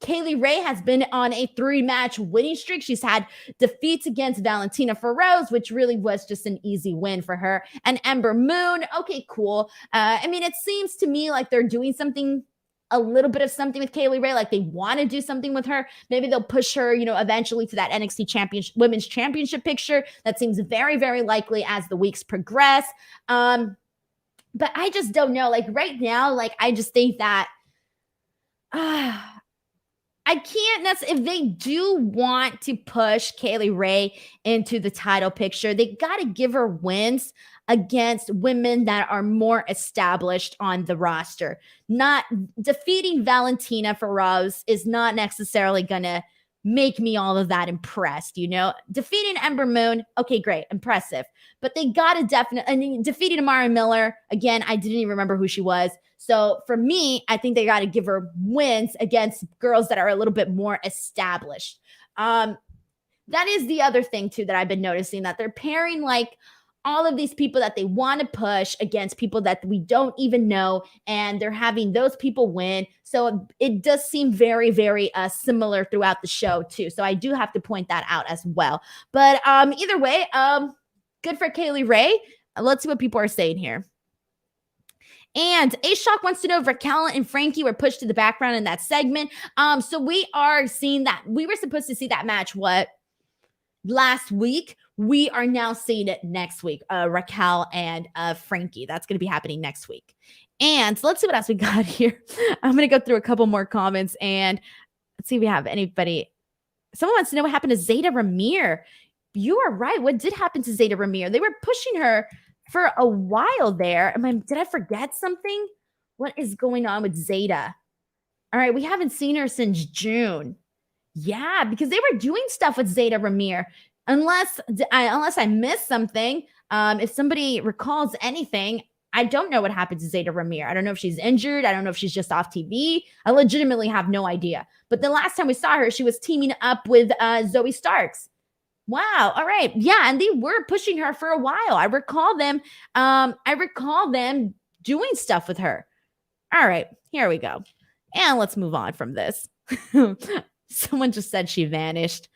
Kaylee Ray has been on a 3-match winning streak. She's had defeats against Valentina Feroz, which really was just an easy win for her. And Ember Moon, okay, cool. I mean, it seems to me like they're doing something, a little bit of something with Kaylee Ray, like they want to do something with her. Maybe they'll push her, eventually to that NXT Championship, Women's Championship picture. That seems very, very likely as the weeks progress. But I just don't know. Like right now, like I just think that I can't if they do want to push Kaylee Ray into the title picture, they got to give her wins against women that are more established on the roster. Not defeating Valentina Feroz is not necessarily going to make me all of that impressed, Defeating Ember Moon, okay, great, impressive. But they got to definitely, defeating Amari Miller, again, I didn't even remember who she was. So for me, I think they got to give her wins against girls that are a little bit more established. That is the other thing, too, that I've been noticing, that they're pairing like all of these people that they want to push against people that we don't even know, and they're having those people win. So it does seem very, very similar throughout the show, too. So I do have to point that out as well. But either way, good for Kaylee Ray. Let's see what people are saying here. And A-Shock wants to know if Raquel and Frankie were pushed to the background in that segment. So we are seeing that. We were supposed to see that match, last week. We are now seeing it next week. Raquel and Frankie. That's going to be happening next week. And so let's see what else we got here. I'm going to go through a couple more comments and let's see if we have anybody. Someone wants to know what happened to Zeta Ramir. You are right. What did happen to Zeta Ramir? They were pushing her for a while there. Did I forget something? What is going on with Zeta? All right, we haven't seen her since June. Yeah, because they were doing stuff with Zeta Ramir. Unless I missed something. If somebody recalls anything, I don't know what happened to Zeta Ramir. I don't know if she's injured. I don't know if she's just off TV. I legitimately have no idea. But the last time we saw her, she was teaming up with Zoe Starks. Wow. All right. Yeah. And they were pushing her for a while. I recall them doing stuff with her. All right. Here we go. And let's move on from this. Someone just said she vanished.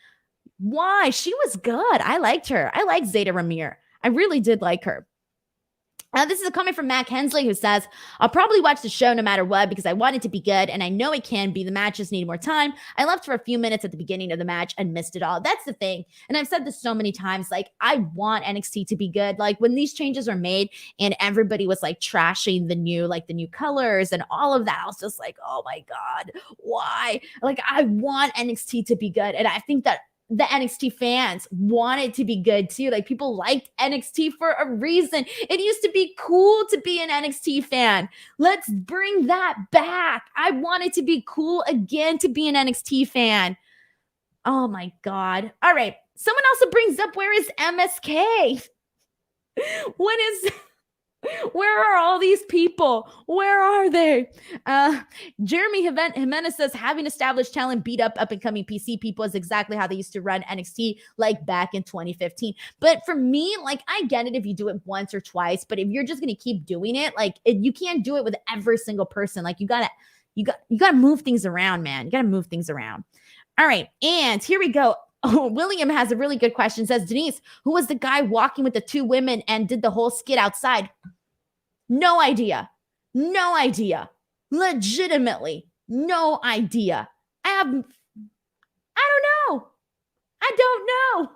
Why? She was good. I liked her. I liked Zeta Ramir. I really did like her. This is a comment from Mac Hensley who says, I'll probably watch the show no matter what because I want it to be good and I know it can be. The matches need more time. I left for a few minutes at the beginning of the match and missed it all. That's the thing. And I've said this so many times, like I want NXT to be good. Like when these changes were made and everybody was like trashing the new colors and all of that, I was just like, oh my God, why? Like I want NXT to be good. And I think that the NXT fans want it to be good too. Like people liked NXT for a reason. It used to be cool to be an NXT fan. Let's bring that back. I want it to be cool again to be an NXT fan. Oh my God. All right. Someone also brings up, where is MSK? Where are all these people? Where are they? Jeremy Jimenez says having established talent beat up and coming PC people is exactly how they used to run NXT like back in 2015. But for me, like I get it if you do it once or twice, but if you're just gonna keep doing it, like you can't do it with every single person. Like you gotta move things around, man. You gotta move things around. All right, and here we go. Oh, William has a really good question. Says, Denise, who was the guy walking with the two women and did the whole skit outside? No idea. No idea. Legitimately, no idea. I don't know. I don't know.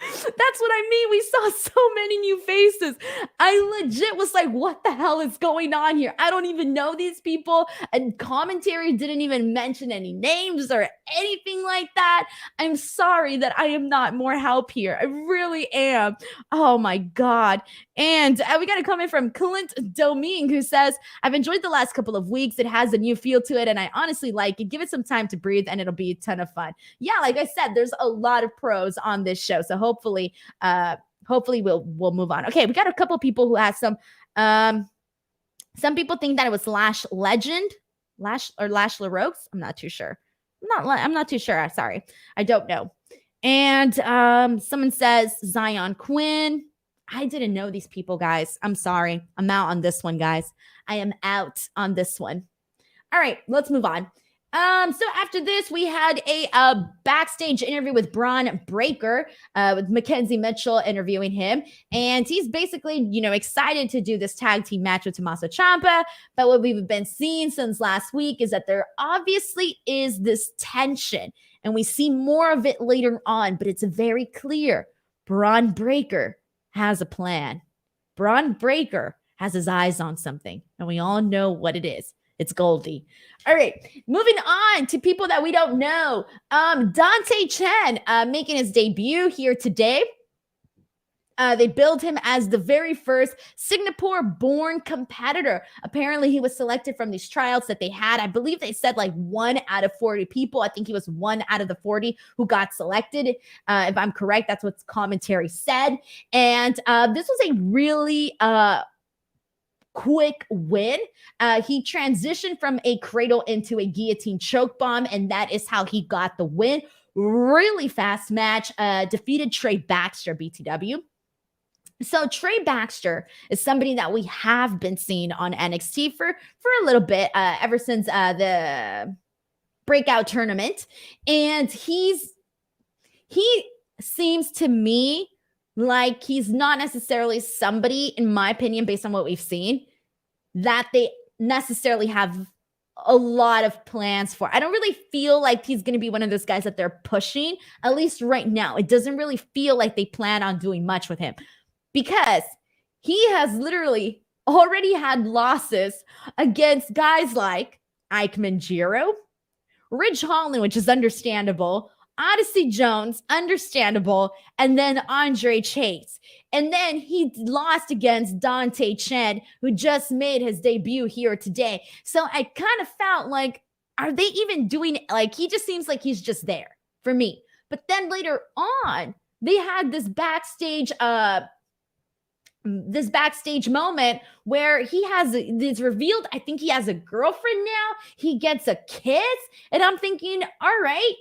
That's what I mean. We saw so many new faces. I legit was like, what the hell is going on here? I don't even know these people. And commentary didn't even mention any names or anything like that. I'm sorry that I am not more help here. I really am. Oh my God. And we got a comment from Clint Domingue who says, I've enjoyed the last couple of weeks. It has a new feel to it. And I honestly like it. Give it some time to breathe and it'll be a ton of fun. Yeah, like I said, there's a lot of pros on this show. So hopefully we'll move on. Okay, we got a couple people who had some people think that it was Lash LaRoche. I'm not too sure. I'm not too sure. I'm sorry. I don't know. And someone says Zion Quinn. I didn't know these people, guys. I'm sorry. I'm out on this one, guys. I am out on this one. All right, let's move on. So after this, we had a backstage interview with Braun Breaker, with Mackenzie Mitchell interviewing him. And he's basically, excited to do this tag team match with Tommaso Ciampa. But what we've been seeing since last week is that there obviously is this tension. And we see more of it later on, but it's very clear. Braun Breaker has a plan. Braun Breaker has his eyes on something. And we all know what it is. It's Goldie. All right, moving on to people that we don't know. Dante Chen making his debut here today. They billed him as the very first Singapore-born competitor. Apparently, he was selected from these tryouts that they had. I believe they said like 1 out of 40 people. I think he was 1 out of the 40 who got selected. If I'm correct, that's what commentary said. And this was a really quick win. He transitioned from a cradle into a guillotine choke bomb, and that is how he got the win. Really fast match. Defeated Trey Baxter, BTW. So Trey Baxter is somebody that we have been seeing on NXT for a little bit, ever since the breakout tournament. And he seems to me like he's not necessarily somebody, in my opinion, based on what we've seen, that they necessarily have a lot of plans for. I don't really feel like he's going to be one of those guys that they're pushing, at least right now. It doesn't really feel like they plan on doing much with him because he has literally already had losses against guys like Ike Manjiro, Ridge Holland, which is understandable, Odyssey Jones, understandable, and then Andre Chase. And then he lost against Dante Chen, who just made his debut here today. So I kind of felt like, are they even doing it? Like, he just seems like he's just there for me. But then later on, they had this backstage moment where it's revealed, I think he has a girlfriend now. He gets a kiss. And I'm thinking, all right,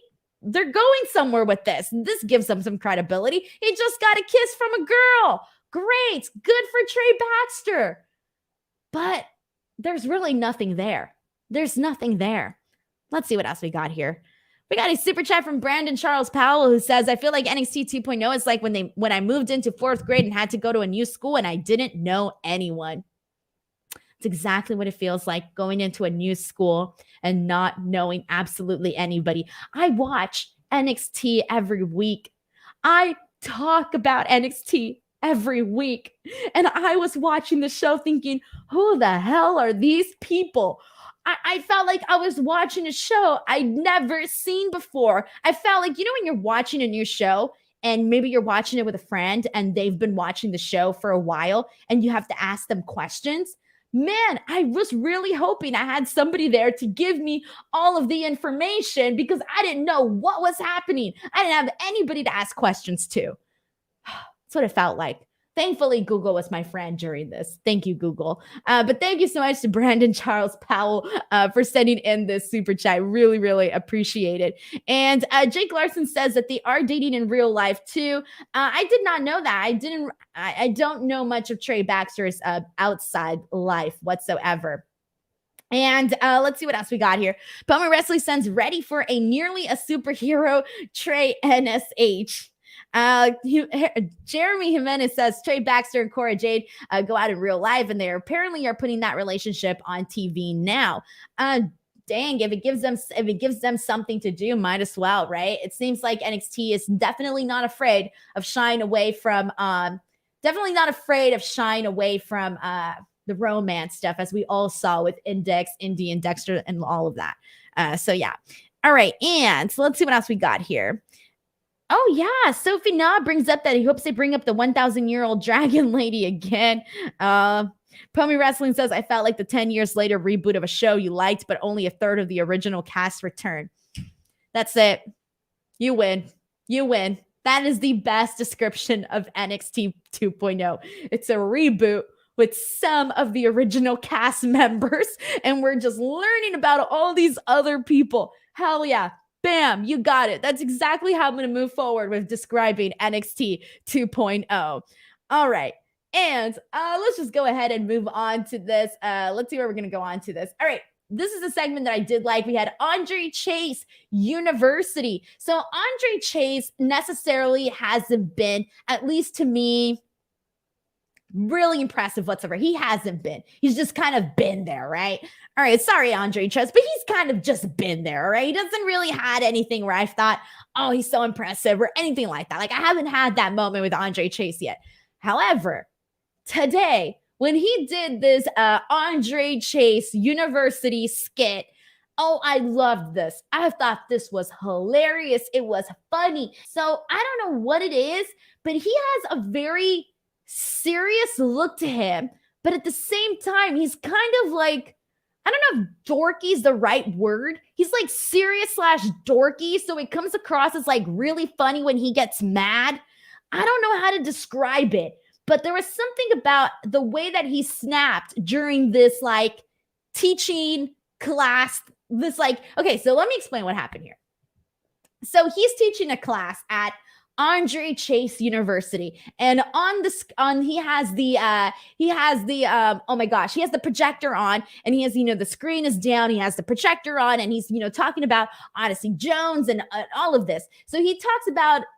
they're going somewhere with this. This gives them some credibility. He just got a kiss from a girl. Great. Good for Trey Baxter. But there's really nothing there. There's nothing there. Let's see what else we got here. We got a super chat from Brandon Charles Powell who says, I feel like NXT 2.0 is like when I moved into 4th grade and had to go to a new school and I didn't know anyone. It's exactly what it feels like going into a new school and not knowing absolutely anybody. I watch NXT every week. I talk about NXT every week. And I was watching the show thinking, who the hell are these people? I felt like I was watching a show I'd never seen before. I felt like, when you're watching a new show and maybe you're watching it with a friend and they've been watching the show for a while and you have to ask them questions. Man, I was really hoping I had somebody there to give me all of the information because I didn't know what was happening. I didn't have anybody to ask questions to. That's what it felt like. Thankfully, Google was my friend during this. Thank you, Google. But thank you so much to Brandon Charles Powell for sending in this super chat. Really, really appreciate it. And Jake Larson says that they are dating in real life too. I did not know that. I don't know much of Trey Baxter's outside life whatsoever. And let's see what else we got here. Bummer Wrestling sends ready for a nearly a superhero Trey NSH. Jeremy Jimenez says Trey Baxter and Cora Jade go out in real life, and they apparently are putting that relationship on TV now. Dang, if it gives them something to do, might as well, right? It seems like NXT is definitely not afraid of shying away from the romance stuff, as we all saw with Index, Indy, and Dexter, and all of that. So yeah. All right, and so let's see what else we got here. Oh, yeah. Sophie Na brings up that he hopes they bring up the 1,000-year-old dragon lady again. Pony Wrestling says, I felt like the 10 years later reboot of a show you liked, but only a third of the original cast returned. That's it. You win. You win. That is the best description of NXT 2.0. It's a reboot with some of the original cast members, and we're just learning about all these other people. Hell yeah. Bam, you got it. That's exactly how I'm going to move forward with describing NXT 2.0. All right. And let's just go ahead and move on to this. Let's see where we're going to go on to this. All right. This is a segment that I did like. We had Andre Chase University. So Andre Chase necessarily hasn't been, at least to me, really impressive whatsoever. He hasn't been. He's just kind of been there, right? All right, sorry, Andre Chase, but he's kind of just been there, right? He doesn't really had anything where I thought, oh, he's so impressive or anything like that. Like, I haven't had that moment with Andre Chase yet. However, today, when he did this Andre Chase University skit, oh, I loved this. I thought this was hilarious. It was funny. So I don't know what it is, but he has a very serious look to him, but at the same time, he's kind of like, I don't know if dorky is the right word. He's like serious / dorky, so it comes across as like really funny when he gets mad. I don't know how to describe it, but there was something about the way that he snapped during this like teaching class. This like, okay, so let me explain what happened here. So he's teaching a class at Andre Chase University, and he has the oh my gosh, he has the projector on, and he has, the screen is down, he has the projector on, and he's talking about Odyssey Jones and all of this. So he's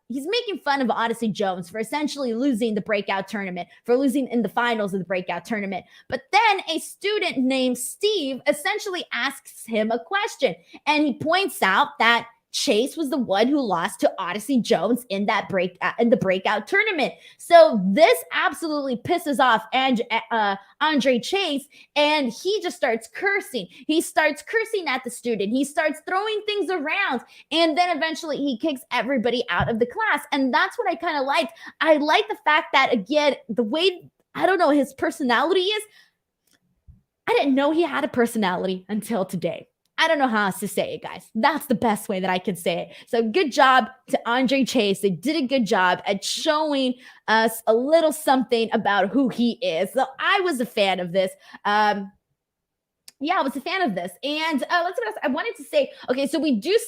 making fun of Odyssey Jones for essentially losing the breakout tournament, for losing in the finals of the breakout tournament. But then a student named Steve essentially asks him a question, and he points out that Chase was the one who lost to Odyssey Jones in the breakout tournament. So this absolutely pisses off Andre Chase, and he just starts cursing. He starts cursing at the student. He starts throwing things around, and then eventually he kicks everybody out of the class. And that's what I kind of liked. I like the fact that, again, the way, I don't know, his personality is, I didn't know he had a personality until today. I don't know how else to say it, guys. That's the best way that I can say it. So good job to Andre Chase. They did a good job at showing us a little something about who he is. So I was a fan of this. I was a fan of this. And let's see what else I wanted to say. Okay, so we do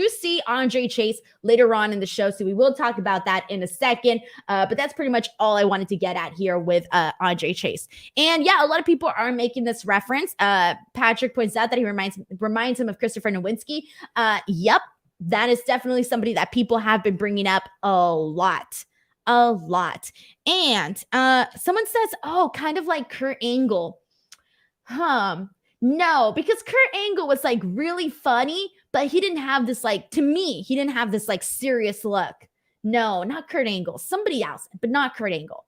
see Andre Chase later on in the show, so we will talk about that in a second. But that's pretty much all I wanted to get at here with Andre Chase. And yeah, a lot of people are making this reference. Patrick points out that he reminds him of Christopher Nowinski. Yep, that is definitely somebody that people have been bringing up a lot. And someone says, oh, kind of like Kurt Angle. No, because Kurt Angle was like really funny, but he didn't have this to me, he didn't have this serious look. No, not Kurt Angle, somebody else, but not Kurt Angle.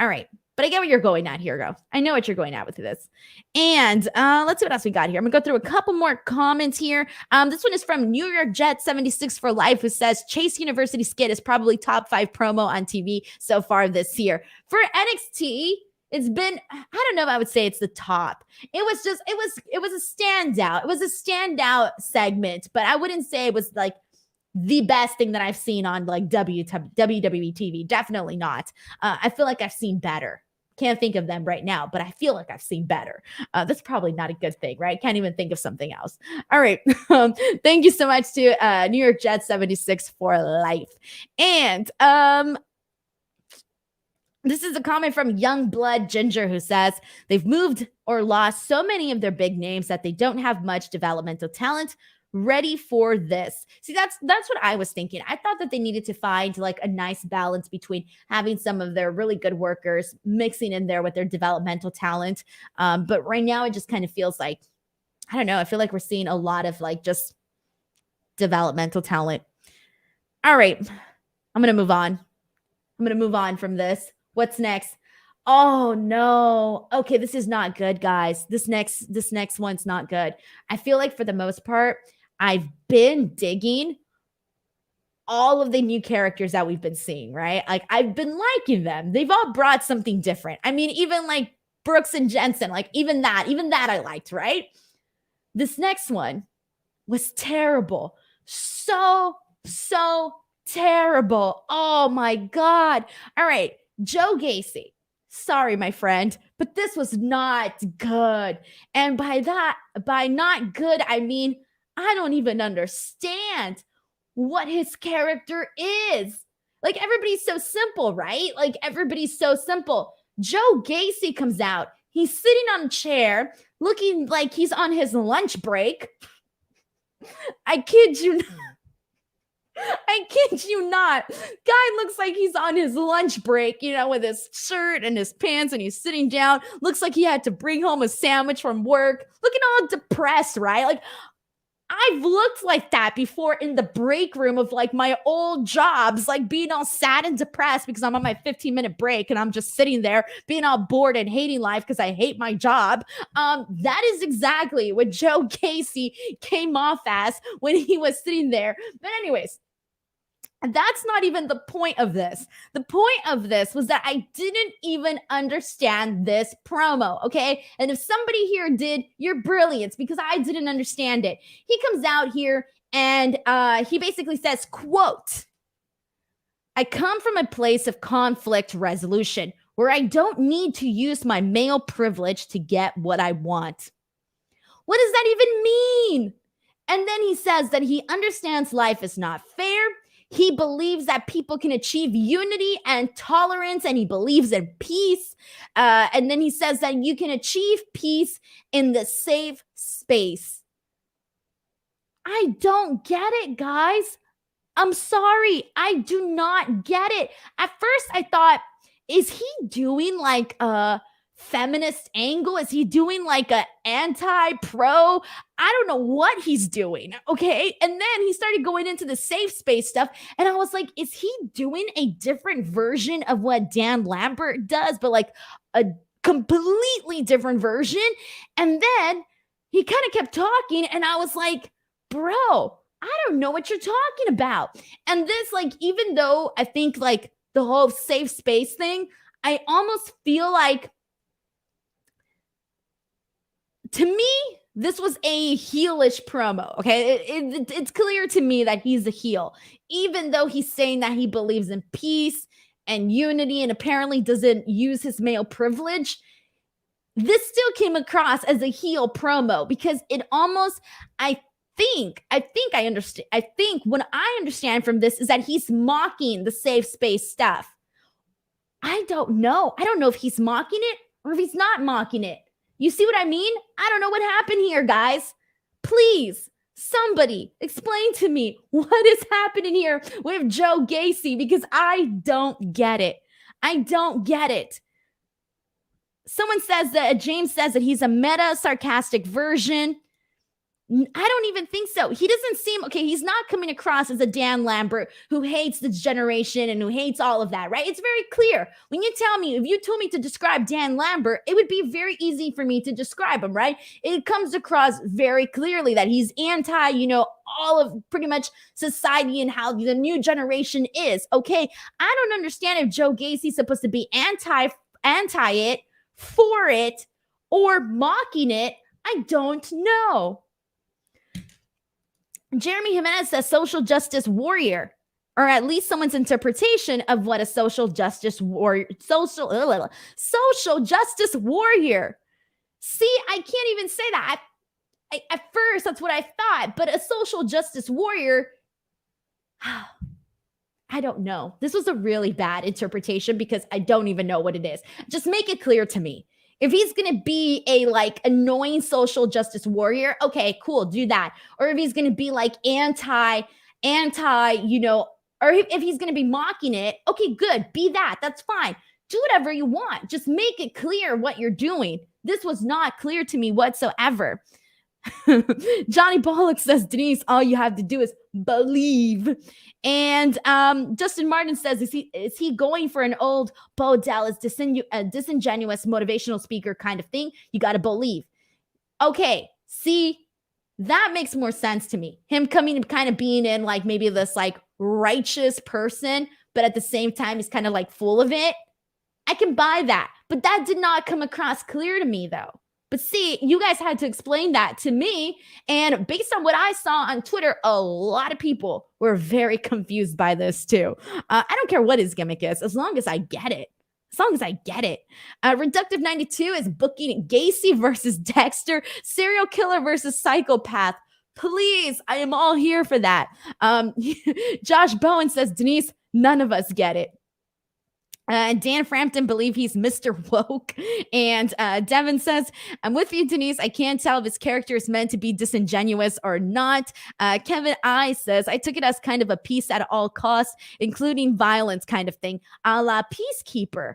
All right, but I get what you're going at here, girl. I know what you're going at with this. And let's see what else we got here. I'm gonna go through a couple more comments here. This one is from New York Jet 76 for Life, who says Chase University skit is probably top 5 promo on TV so far this year. For NXT, it's been, I don't know if I would say it's the top. It was a standout. It was a standout segment, but I wouldn't say it was the best thing that I've seen on like WWE TV. Definitely not. I feel like I've seen better. Can't think of them right now, but I feel like I've seen better. That's probably not a good thing, right? Can't even think of something else. All right. Thank you so much to New York Jets 76 for life. And this is a comment from Youngblood Ginger, who says they've moved or lost so many of their big names that they don't have much developmental talent ready for this. See, that's what I was thinking. I thought that they needed to find like a nice balance between having some of their really good workers mixing in there with their developmental talent. But right now it just kind of feels like, I don't know, I feel like we're seeing a lot of like just developmental talent. All right, I'm going to move on. I'm going to move on from this. What's next? Oh no. Okay, this is not good, guys. This next one's not good. I feel like for the most part, I've been digging all of the new characters that we've been seeing, right? Like I've been liking them. They've all brought something different. I mean, even like Brooks and Jensen, like even that I liked, right? This next one was terrible. So terrible. Oh my God. All right, Joe Gacy. Sorry, my friend, but this was not good. And by not good, I mean, I don't even understand what his character is. Like, everybody's so simple, right? Like, everybody's so simple. Joe Gacy comes out. He's sitting on a chair, looking like he's on his lunch break. I kid you not. I kid you not. Guy looks like he's on his lunch break, with his shirt and his pants, and he's sitting down. Looks like he had to bring home a sandwich from work. Looking all depressed, right? Like, I've looked like that before in the break room of like my old jobs, like being all sad and depressed because I'm on my 15-minute break and I'm just sitting there being all bored and hating life because I hate my job. That is exactly what Joe Gacy came off as when he was sitting there. But anyways, that's not even the point of this. The point of this was that I didn't even understand this promo, okay? And if somebody here did, you're brilliant, because I didn't understand it. He comes out here and he basically says, quote, "I come from a place of conflict resolution where I don't need to use my male privilege to get what I want." What does that even mean? And then he says that he understands life is not fair. He believes that people can achieve unity and tolerance, and he believes in peace. And then he says that you can achieve peace in the safe space. I don't get it, guys. I'm sorry. I do not get it. At first, I thought, is he doing like a feminist angle? Is he doing like a anti-pro? I don't know what he's doing, okay? And then he started going into the safe space stuff, and I was like, is he doing a different version of what Dan Lambert does, but like a completely different version? And then he kind of kept talking, and I was like, bro, I don't know what you're talking about. And this, like, even though I think like the whole safe space thing, I almost feel like, to me, this was a heelish promo, okay? It's clear to me that he's a heel, even though he's saying that he believes in peace and unity and apparently doesn't use his male privilege. This still came across as a heel promo because it almost, I think I understand. I think what I understand from this is that he's mocking the safe space stuff. I don't know. I don't know if he's mocking it or if he's not mocking it. You see what I mean? I don't know what happened here, guys. Please, somebody explain to me what is happening here with Joe Gacy, because I don't get it. I don't get it. Someone says that, James says that he's a meta sarcastic version. I don't even think so. He doesn't seem, okay, he's not coming across as a Dan Lambert who hates this generation and who hates all of that, right? It's very clear. When you tell me, if you told me to describe Dan Lambert, it would be very easy for me to describe him, right? It comes across very clearly that he's anti, all of pretty much society and how the new generation is, okay? I don't understand if Joe Gacy's supposed to be anti it, for it, or mocking it. I don't know. Jeremy Jimenez says social justice warrior, or at least someone's interpretation of what a social justice warrior, social justice warrior. See, I can't even say that. At first, that's what I thought, but a social justice warrior, I don't know. This was a really bad interpretation because I don't even know what it is. Just make it clear to me. If he's going to be a like annoying social justice warrior, okay, cool, do that. Or if he's going to be like anti, you know, or if he's going to be mocking it, okay, good, be that. That's fine. Do whatever you want. Just make it clear what you're doing. This was not clear to me whatsoever. Johnny Bollock says, Denise, all you have to do is believe. And Justin Martin says, is he going for an old Bo Dallas disingenuous motivational speaker kind of thing? You got to believe. Okay, see, that makes more sense to me. Him coming and kind of being in like maybe this like righteous person, but at the same time, he's kind of like full of it. I can buy that. But that did not come across clear to me though. But see, you guys had to explain that to me. And based on what I saw on Twitter, a lot of people were very confused by this too. I don't care what his gimmick is, as long as I get it. As long as I get it. Reductive 92 is booking Gacy versus Dexter, serial killer versus psychopath. Please, I am all here for that. Josh Bowen says, Denise, none of us get it. Dan Frampton believe he's Mr. Woke. And Devin says, I'm with you, Denise. I can't tell if his character is meant to be disingenuous or not. Kevin I says, I took it as kind of a peace at all costs, including violence kind of thing, a la Peacekeeper.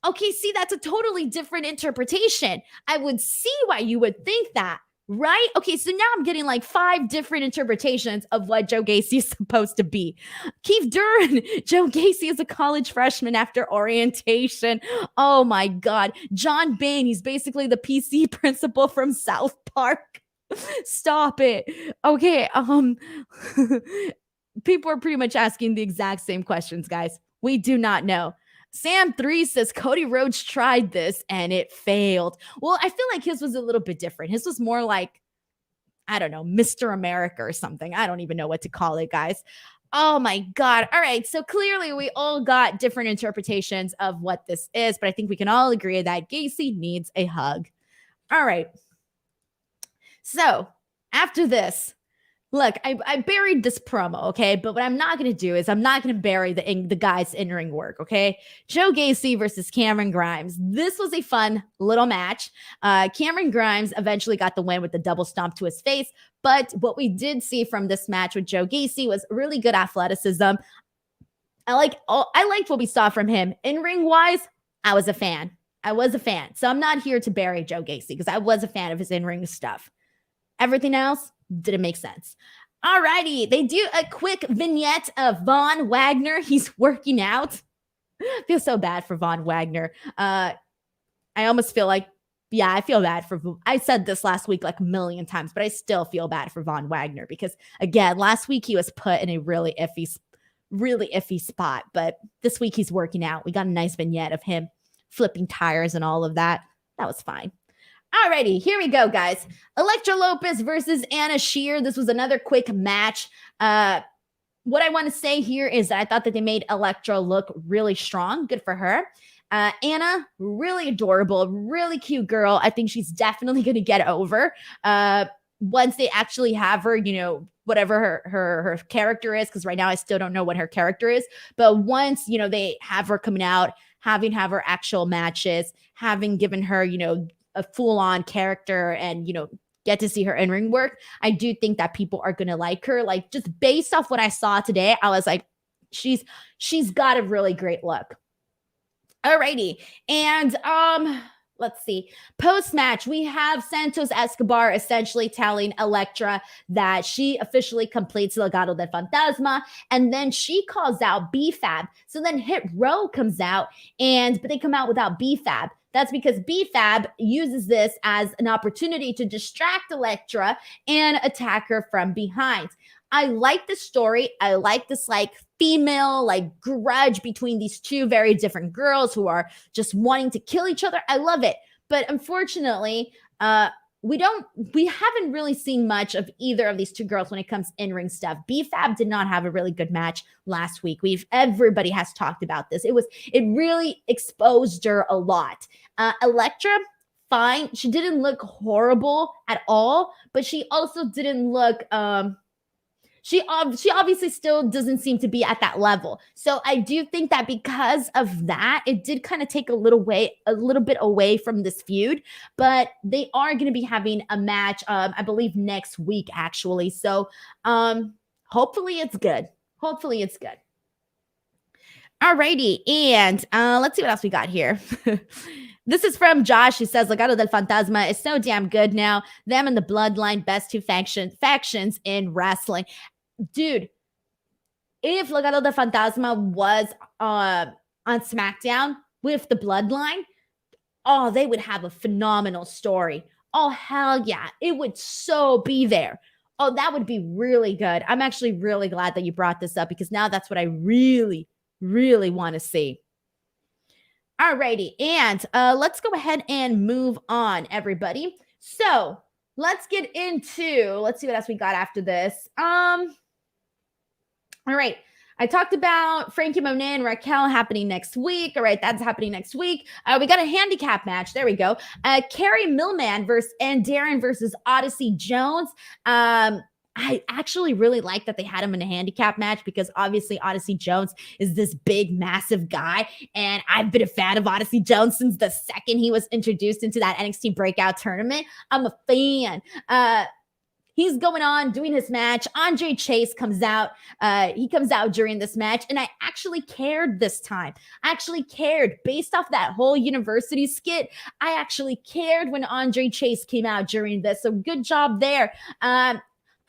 Okay, see, that's a totally different interpretation. I would see why you would think that. Right? Okay, so now I'm getting like 5 different interpretations of what Joe Gacy is supposed to be. Keith Duran, Joe Gacy is a college freshman after orientation. Oh my God. John Bain, he's basically the PC principal from South Park. Stop it. Okay, people are pretty much asking the exact same questions, guys. We do not know. Sam 3 says Cody Rhodes tried this and it failed. Well, I feel like his was a little bit different. His was more like, I don't know, Mr. America or something. I don't even know what to call it, guys. Oh my God. All right. So clearly we all got different interpretations of what this is, but I think we can all agree that Gacy needs a hug. All right. So after this, look, I buried this promo, okay? But what I'm not going to do is I'm not going to bury the guy's in-ring work, okay? Joe Gacy versus Cameron Grimes. This was a fun little match. Cameron Grimes eventually got the win with the double stomp to his face. But what we did see from this match with Joe Gacy was really good athleticism. I liked what we saw from him. In-ring wise, I was a fan. So I'm not here to bury Joe Gacy because I was a fan of his in-ring stuff. Everything else didn't make sense. All righty. They do a quick vignette of Von Wagner. He's working out. I feel so bad for Von Wagner. I almost feel like, I feel bad I said this last week like a million times, but I still feel bad for Von Wagner because, again, last week he was put in a really iffy spot. But this week he's working out. We got a nice vignette of him flipping tires and all of that. That was fine. Alrighty, here we go, guys. Elektra Lopez versus Anna Shear. This was another quick match. What I want to say here is that I thought that they made Elektra look really strong. Good for her. Anna, really adorable, really cute girl. I think she's definitely going to get over once they actually have her, you know, whatever her character is, because right now I still don't know what her character is. But once, you know, they have her coming out, having her actual matches, having given her, you know, a full-on character and, you know, get to see her in-ring work, I do think that people are going to like her. Like, just based off what I saw today, I was like, she's got a really great look. Alrighty. And, let's see. Post-match, we have Santos Escobar essentially telling Elektra that she officially completes Legado del Fantasma, and then she calls out B-Fab. So then Hit Row comes out, but they come out without B-Fab. That's because B-Fab uses this as an opportunity to distract Elektra and attack her from behind. I like the story. I like this like female like grudge between these two very different girls who are just wanting to kill each other. I love it. But unfortunately, we haven't really seen much of either of these two girls when it comes in-ring stuff. B-Fab did not have a really good match last week. Everybody has talked about this. It really exposed her a lot. Elektra, fine. She didn't look horrible at all, but she also didn't look she obviously still doesn't seem to be at that level. So I do think that because of that, it did kind of take a little bit away from this feud, but they are going to be having a match, I believe next week actually. So hopefully it's good. Hopefully it's good. Alrighty, and let's see what else we got here. This is from Josh. He says, Legado del Fantasma is so damn good now. Them and the Bloodline, best two factions in wrestling. Dude, if Legado del Fantasma was on SmackDown with the Bloodline, oh, they would have a phenomenal story. Oh, hell yeah. It would so be there. Oh, that would be really good. I'm actually really glad that you brought this up because now that's what I really, really want to see. Alrighty, and let's go ahead and move on, everybody. So let's see what else we got after this. All right. I talked about Frankie Monet and Raquel happening next week. All right, that's happening next week. We got a handicap match. There we go. Carrie Millman and Darren versus Odyssey Jones. I actually really like that they had him in a handicap match because obviously Odyssey Jones is this big, massive guy. And I've been a fan of Odyssey Jones since the second he was introduced into that NXT Breakout tournament. I'm a fan. He's going on doing his match. Andre Chase comes out. He comes out during this match. And I actually cared this time. I actually cared based off that whole university skit. I actually cared when Andre Chase came out during this. So good job there.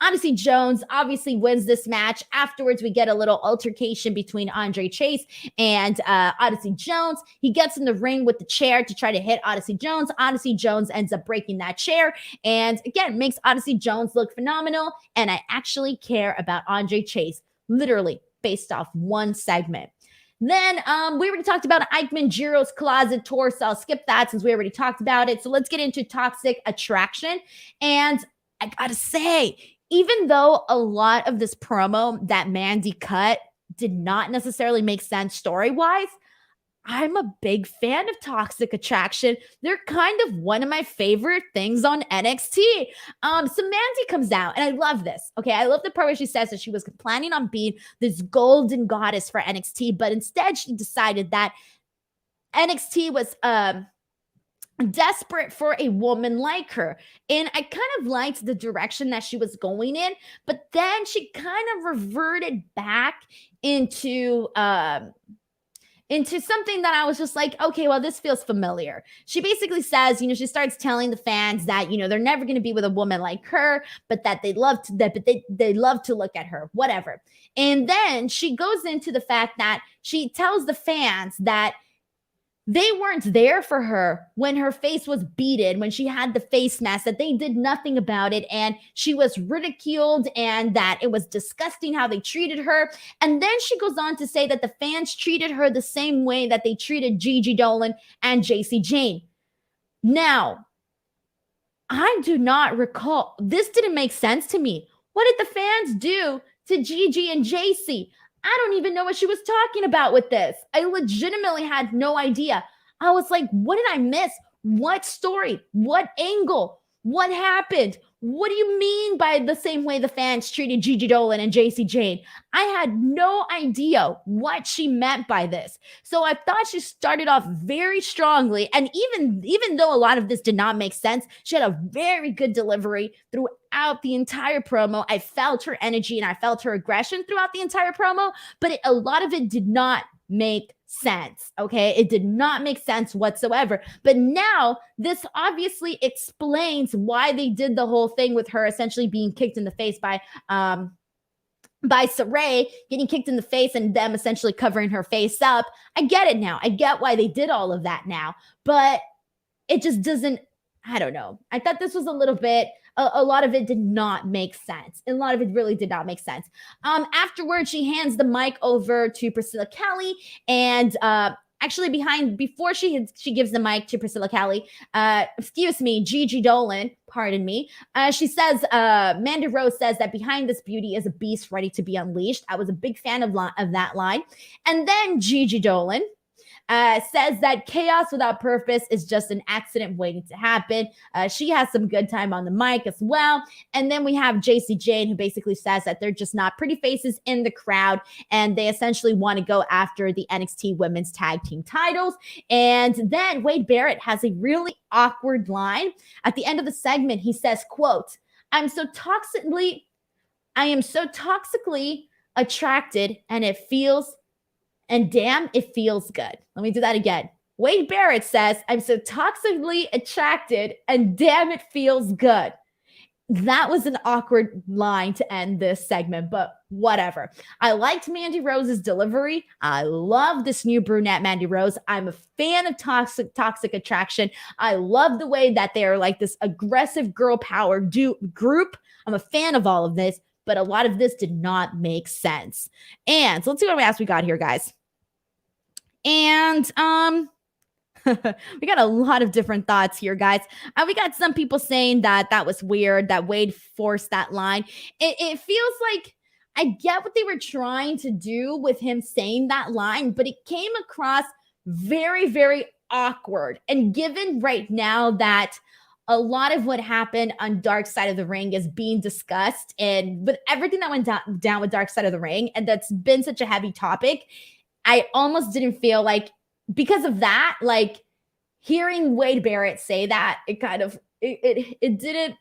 Odyssey Jones obviously wins this match. Afterwards, we get a little altercation between Andre Chase and Odyssey Jones. He gets in the ring with the chair to try to hit Odyssey Jones. Odyssey Jones ends up breaking that chair and, again, makes Odyssey Jones look phenomenal. And I actually care about Andre Chase, literally based off one segment. Then we already talked about Ike Mangiro's Closet Tour, so I'll skip that since we already talked about it. So let's get into Toxic Attraction. And I gotta say, even though a lot of this promo that Mandy cut did not necessarily make sense story-wise, I'm a big fan of Toxic Attraction. They're kind of one of my favorite things on NXT. So Mandy comes out, and I love this. Okay, I love the part where she says that she was planning on being this golden goddess for NXT, but instead she decided that NXT was desperate for a woman like her. And I kind of liked the direction that she was going in, but then she kind of reverted back into something that I was just like, okay, well, this feels familiar. She basically says, she starts telling the fans that, they're never going to be with a woman like her, but that they love to look at her, whatever. And then she goes into the fact that she tells the fans that they weren't there for her when her face was beaten, when she had the face mask, that they did nothing about it, and she was ridiculed, and that it was disgusting how they treated her. And then she goes on to say that the fans treated her the same way that they treated Gigi Dolan and Jacy Jayne. Now, I do not recall. This didn't make sense to me. What did the fans do to Gigi and Jacy? I don't even know what she was talking about with this. I legitimately had no idea. I was like, what did I miss? What story? What angle? What happened? What do you mean by the same way the fans treated Gigi Dolan and Jacy Jayne? I had no idea what she meant by this. So I thought she started off very strongly. And even though a lot of this did not make sense, she had a very good delivery throughout the entire promo. I felt her energy and I felt her aggression throughout the entire promo, but a lot of it did not make sense. Okay. It did not make sense whatsoever. But now this obviously explains why they did the whole thing with her essentially being kicked in the face by Saray, getting kicked in the face and them essentially covering her face up. I get it now. I get why they did all of that now, but it just doesn't, I don't know. I thought this was a little bit, a lot of it did not make sense. A lot of it really did not make sense. Afterwards, she hands the mic over to Priscilla Kelly, and I before she gives the mic to Priscilla Kelly, Gigi Dolan, pardon me, she says, Mandy Rose says that behind this beauty is a beast ready to be unleashed. I was a big fan of that line. And then Gigi Dolan says that chaos without purpose is just an accident waiting to happen. She has some good time on the mic as well. And then we have Jacy Jayne, who basically says that they're just not pretty faces in the crowd, and they essentially want to go after the NXT Women's Tag Team titles. And then Wade Barrett has a really awkward line. At the end of the segment, he says, quote, I am so toxically attracted, and damn, it feels good. Let me do that again. Wade Barrett says, I'm so toxically attracted, and damn, it feels good. That was an awkward line to end this segment, but whatever. I liked Mandy Rose's delivery. I love this new brunette Mandy Rose. I'm a fan of Toxic Attraction. I love the way that they're like this aggressive girl power group. I'm a fan of all of this, but a lot of this did not make sense. And so let's see what else we got here, guys. And we got a lot of different thoughts here, guys. We got some people saying that was weird, that Wade forced that line. It feels like I get what they were trying to do with him saying that line, but it came across very, very awkward. And given right now that a lot of what happened on Dark Side of the Ring is being discussed, and with everything that went down with Dark Side of the Ring, and that's been such a heavy topic, I almost didn't feel like, because of that, like hearing Wade Barrett say that, it kind of, it didn't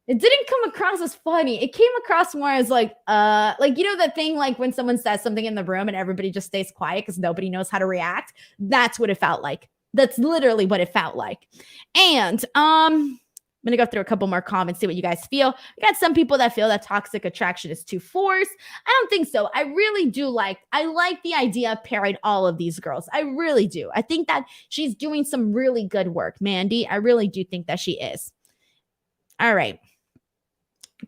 come across as funny. It came across more as like, you know, that thing, like when someone says something in the room and everybody just stays quiet because nobody knows how to react. That's what it felt like. That's literally what it felt like. And I'm going to go through a couple more comments, see what you guys feel. We got some people that feel that Toxic Attraction is too forced. I don't think so. I really do I like the idea of pairing all of these girls. I really do. I think that she's doing some really good work, Mandy. I really do think that she is. All right.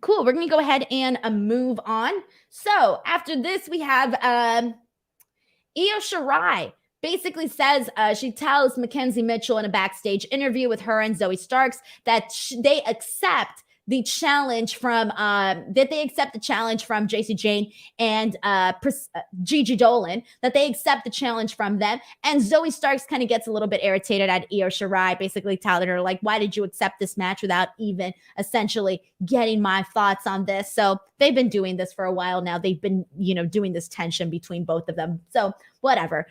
Cool. We're going to go ahead and move on. So after this, we have Io Shirai. Basically says, she tells Mackenzie Mitchell in a backstage interview with her and Zoe Starks that they accept the challenge from Jacy Jayne and Gigi Dolan, that they accept the challenge from them. And Zoe Starks kind of gets a little bit irritated at Io Shirai, basically telling her, like, why did you accept this match without even essentially getting my thoughts on this? So they've been doing this for a while now. They've been, doing this tension between both of them. So whatever.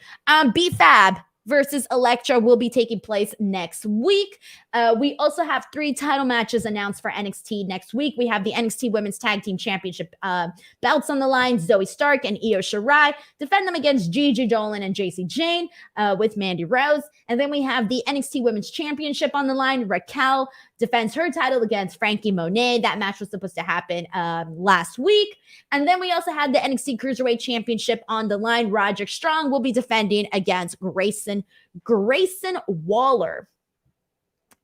B-Fab versus Elektra will be taking place next week. We also have 3 title matches announced for NXT next week. We have the NXT Women's Tag Team Championship belts on the line. Zoe Stark and Io Shirai defend them against Gigi Dolan and Jacy Jayne with Mandy Rose. And then we have the NXT Women's Championship on the line. Raquel defends her title against Frankie Monet. That match was supposed to happen last week. And then we also had the NXT Cruiserweight Championship on the line. Roderick Strong will be defending against Grayson Waller.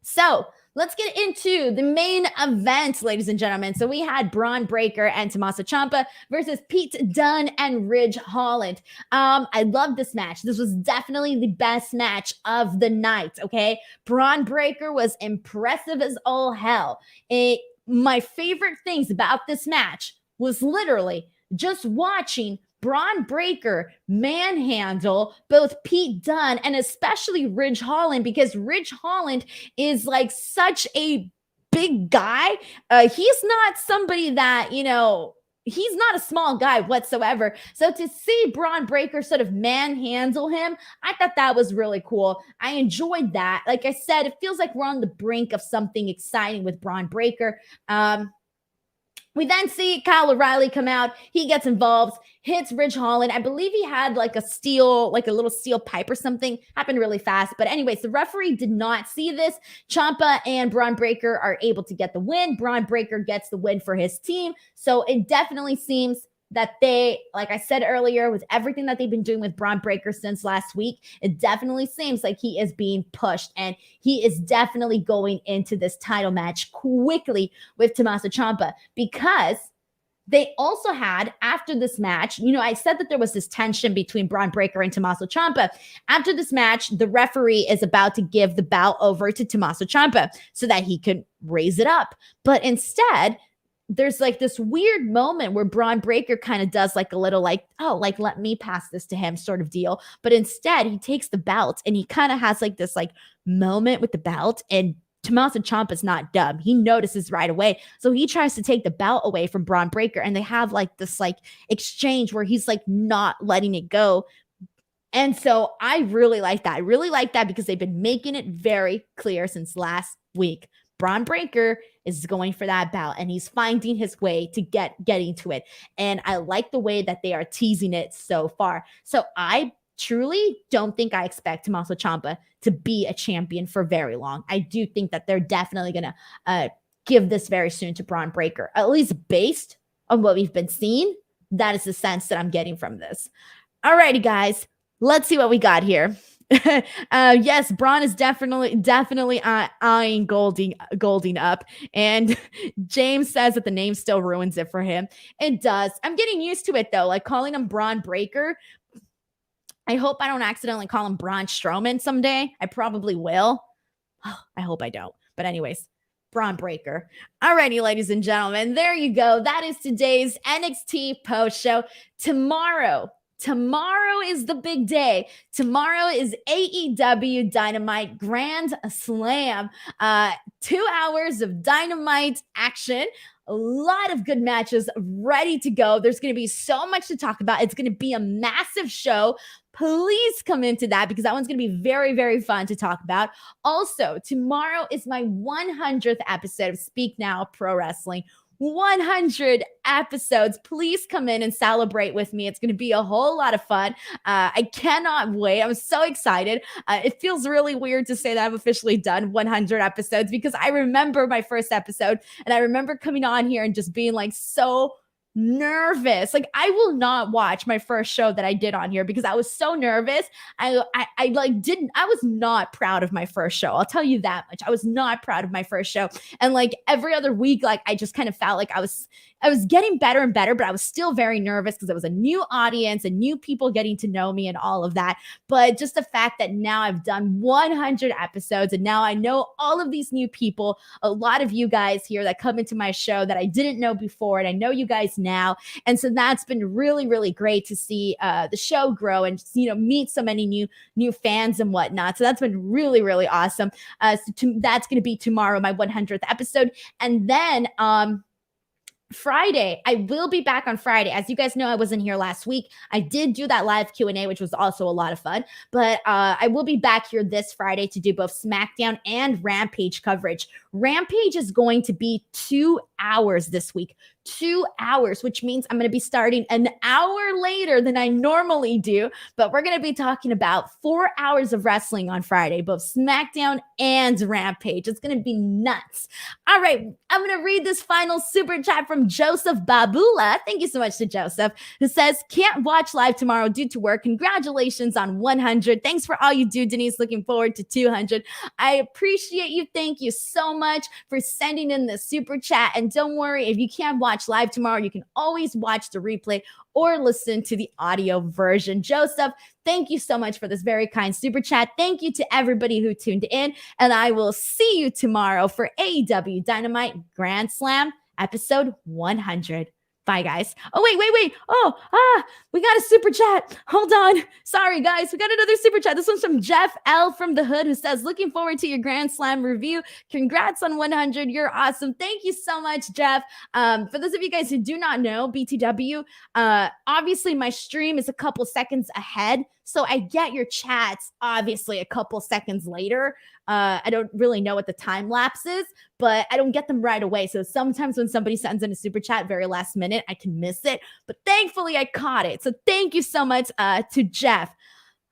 So let's get into the main event, ladies and gentlemen. So we had Braun Breaker and Tommaso Ciampa versus Pete Dunne and Ridge Holland. I love this match. This was definitely the best match of the night, okay? Braun Breaker was impressive as all hell. My favorite things about this match was literally just watching Braun Breaker manhandle both Pete Dunne and especially Ridge Holland, because Ridge Holland is like such a big guy. He's not somebody that, he's not a small guy whatsoever. So to see Braun Breaker sort of manhandle him, I thought that was really cool. I enjoyed that. Like I said, it feels like we're on the brink of something exciting with Braun Breaker. We then see Kyle O'Reilly come out. He gets involved, hits Ridge Holland. I believe he had like a little steel pipe or something. Happened really fast. But anyways, the referee did not see this. Ciampa and Braun Breaker are able to get the win. Braun Breaker gets the win for his team. So it definitely seems that they, like I said earlier, with everything that they've been doing with Braun Breaker since last week, it definitely seems like he is being pushed, and he is definitely going into this title match quickly with Tommaso Ciampa, because They also had, after this match, I said that there was this tension between Braun Breaker and Tommaso Ciampa. After this match, the referee is about to give the belt over to Tommaso Ciampa so that he could raise it up. But instead, there's like this weird moment where Braun Breaker kind of does like a little let me pass this to him sort of deal. But instead, he takes the belt and he kind of has like this like moment with the belt, and Tommaso Ciampa's not dumb. He notices right away. So he tries to take the belt away from Braun Breaker, and they have like this like exchange where he's like not letting it go. And so I really like that. I really like that because they've been making it very clear since last week. Braun Breaker is going for that belt, and he's finding his way to getting to it. And I like the way that they are teasing it so far. So I truly don't think I expect Tommaso Ciampa to be a champion for very long. I do think that they're definitely going to give this very soon to Braun Breaker, at least based on what we've been seeing. That is the sense that I'm getting from this. Alrighty, guys, let's see what we got here. Yes, Braun is definitely eyeing Golding up, and James says that the name still ruins it for him. It does. I'm getting used to it though, like calling him Braun Breaker. I hope I don't accidentally call him Braun Strowman someday. I probably will. I hope I don't. But anyways, Braun Breaker. Alrighty, ladies and gentlemen, there you go. That is today's NXT post show. Tomorrow is the big day. Tomorrow is AEW Dynamite Grand Slam. 2 hours of Dynamite action. A lot of good matches ready to go. There's going to be so much to talk about. It's going to be a massive show. Please come into that because that one's going to be very, very fun to talk about. Also, tomorrow is my 100th episode of Speak Now Pro Wrestling. 100 episodes. Please come in and celebrate with me. It's going to be a whole lot of fun. I cannot wait. I'm so excited. It feels really weird to say that I've officially done 100 episodes because I remember my first episode and I remember coming on here and just being like so nervous. Like I will not watch my first show that I did on here because I was so nervous. I was not proud of my first show. I'll tell you that much. I was not proud of my first show. And like every other week, like I just kind of felt like I was getting better and better, but I was still very nervous because it was a new audience and new people getting to know me and all of that. But just the fact that now I've done 100 episodes and now I know all of these new people, a lot of you guys here that come into my show that I didn't know before, and I know you guys now. And so that's been really, really great to see the show grow and, meet so many new fans and whatnot. So that's been really, really awesome. That's going to be tomorrow, my 100th episode. And then, Friday, I will be back on Friday. As you guys know, I wasn't here last week. I did do that live Q&A, which was also a lot of fun. But I will be back here this Friday to do both SmackDown and Rampage coverage. Rampage is going to be 2 hours this week. 2 hours, which means I'm going to be starting an hour later than I normally do. But we're going to be talking about 4 hours of wrestling on Friday, both SmackDown and Rampage. It's going to be nuts. All right, I'm going to read this final super chat from Joseph Babula. Thank you so much to Joseph, who says, can't watch live tomorrow due to work. Congratulations on 100. Thanks for all you do, Denise. Looking forward to 200. I appreciate you. Thank you so much for sending in the super chat. And don't worry, if you can't watch live tomorrow, you can always watch the replay or listen to the audio version. Joseph, thank you so much for this very kind super chat. Thank you to everybody who tuned in, and I will see you tomorrow for AEW Dynamite Grand Slam episode 100. Bye, guys. Oh, wait. We got a super chat. Hold on. Sorry, guys. We got another super chat. This one's from Jeff L. from the Hood, who says, looking forward to your Grand Slam review. Congrats on 100. You're awesome. Thank you so much, Jeff. For those of you guys who do not know, BTW, obviously my stream is a couple seconds ahead. So I get your chats, obviously, a couple seconds later. I don't really know what the time lapse is, but I don't get them right away. So sometimes when somebody sends in a super chat very last minute, I can miss it. But thankfully, I caught it. So thank you so much to Jeff.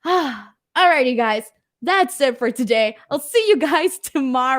Alrighty, guys. That's it for today. I'll see you guys tomorrow.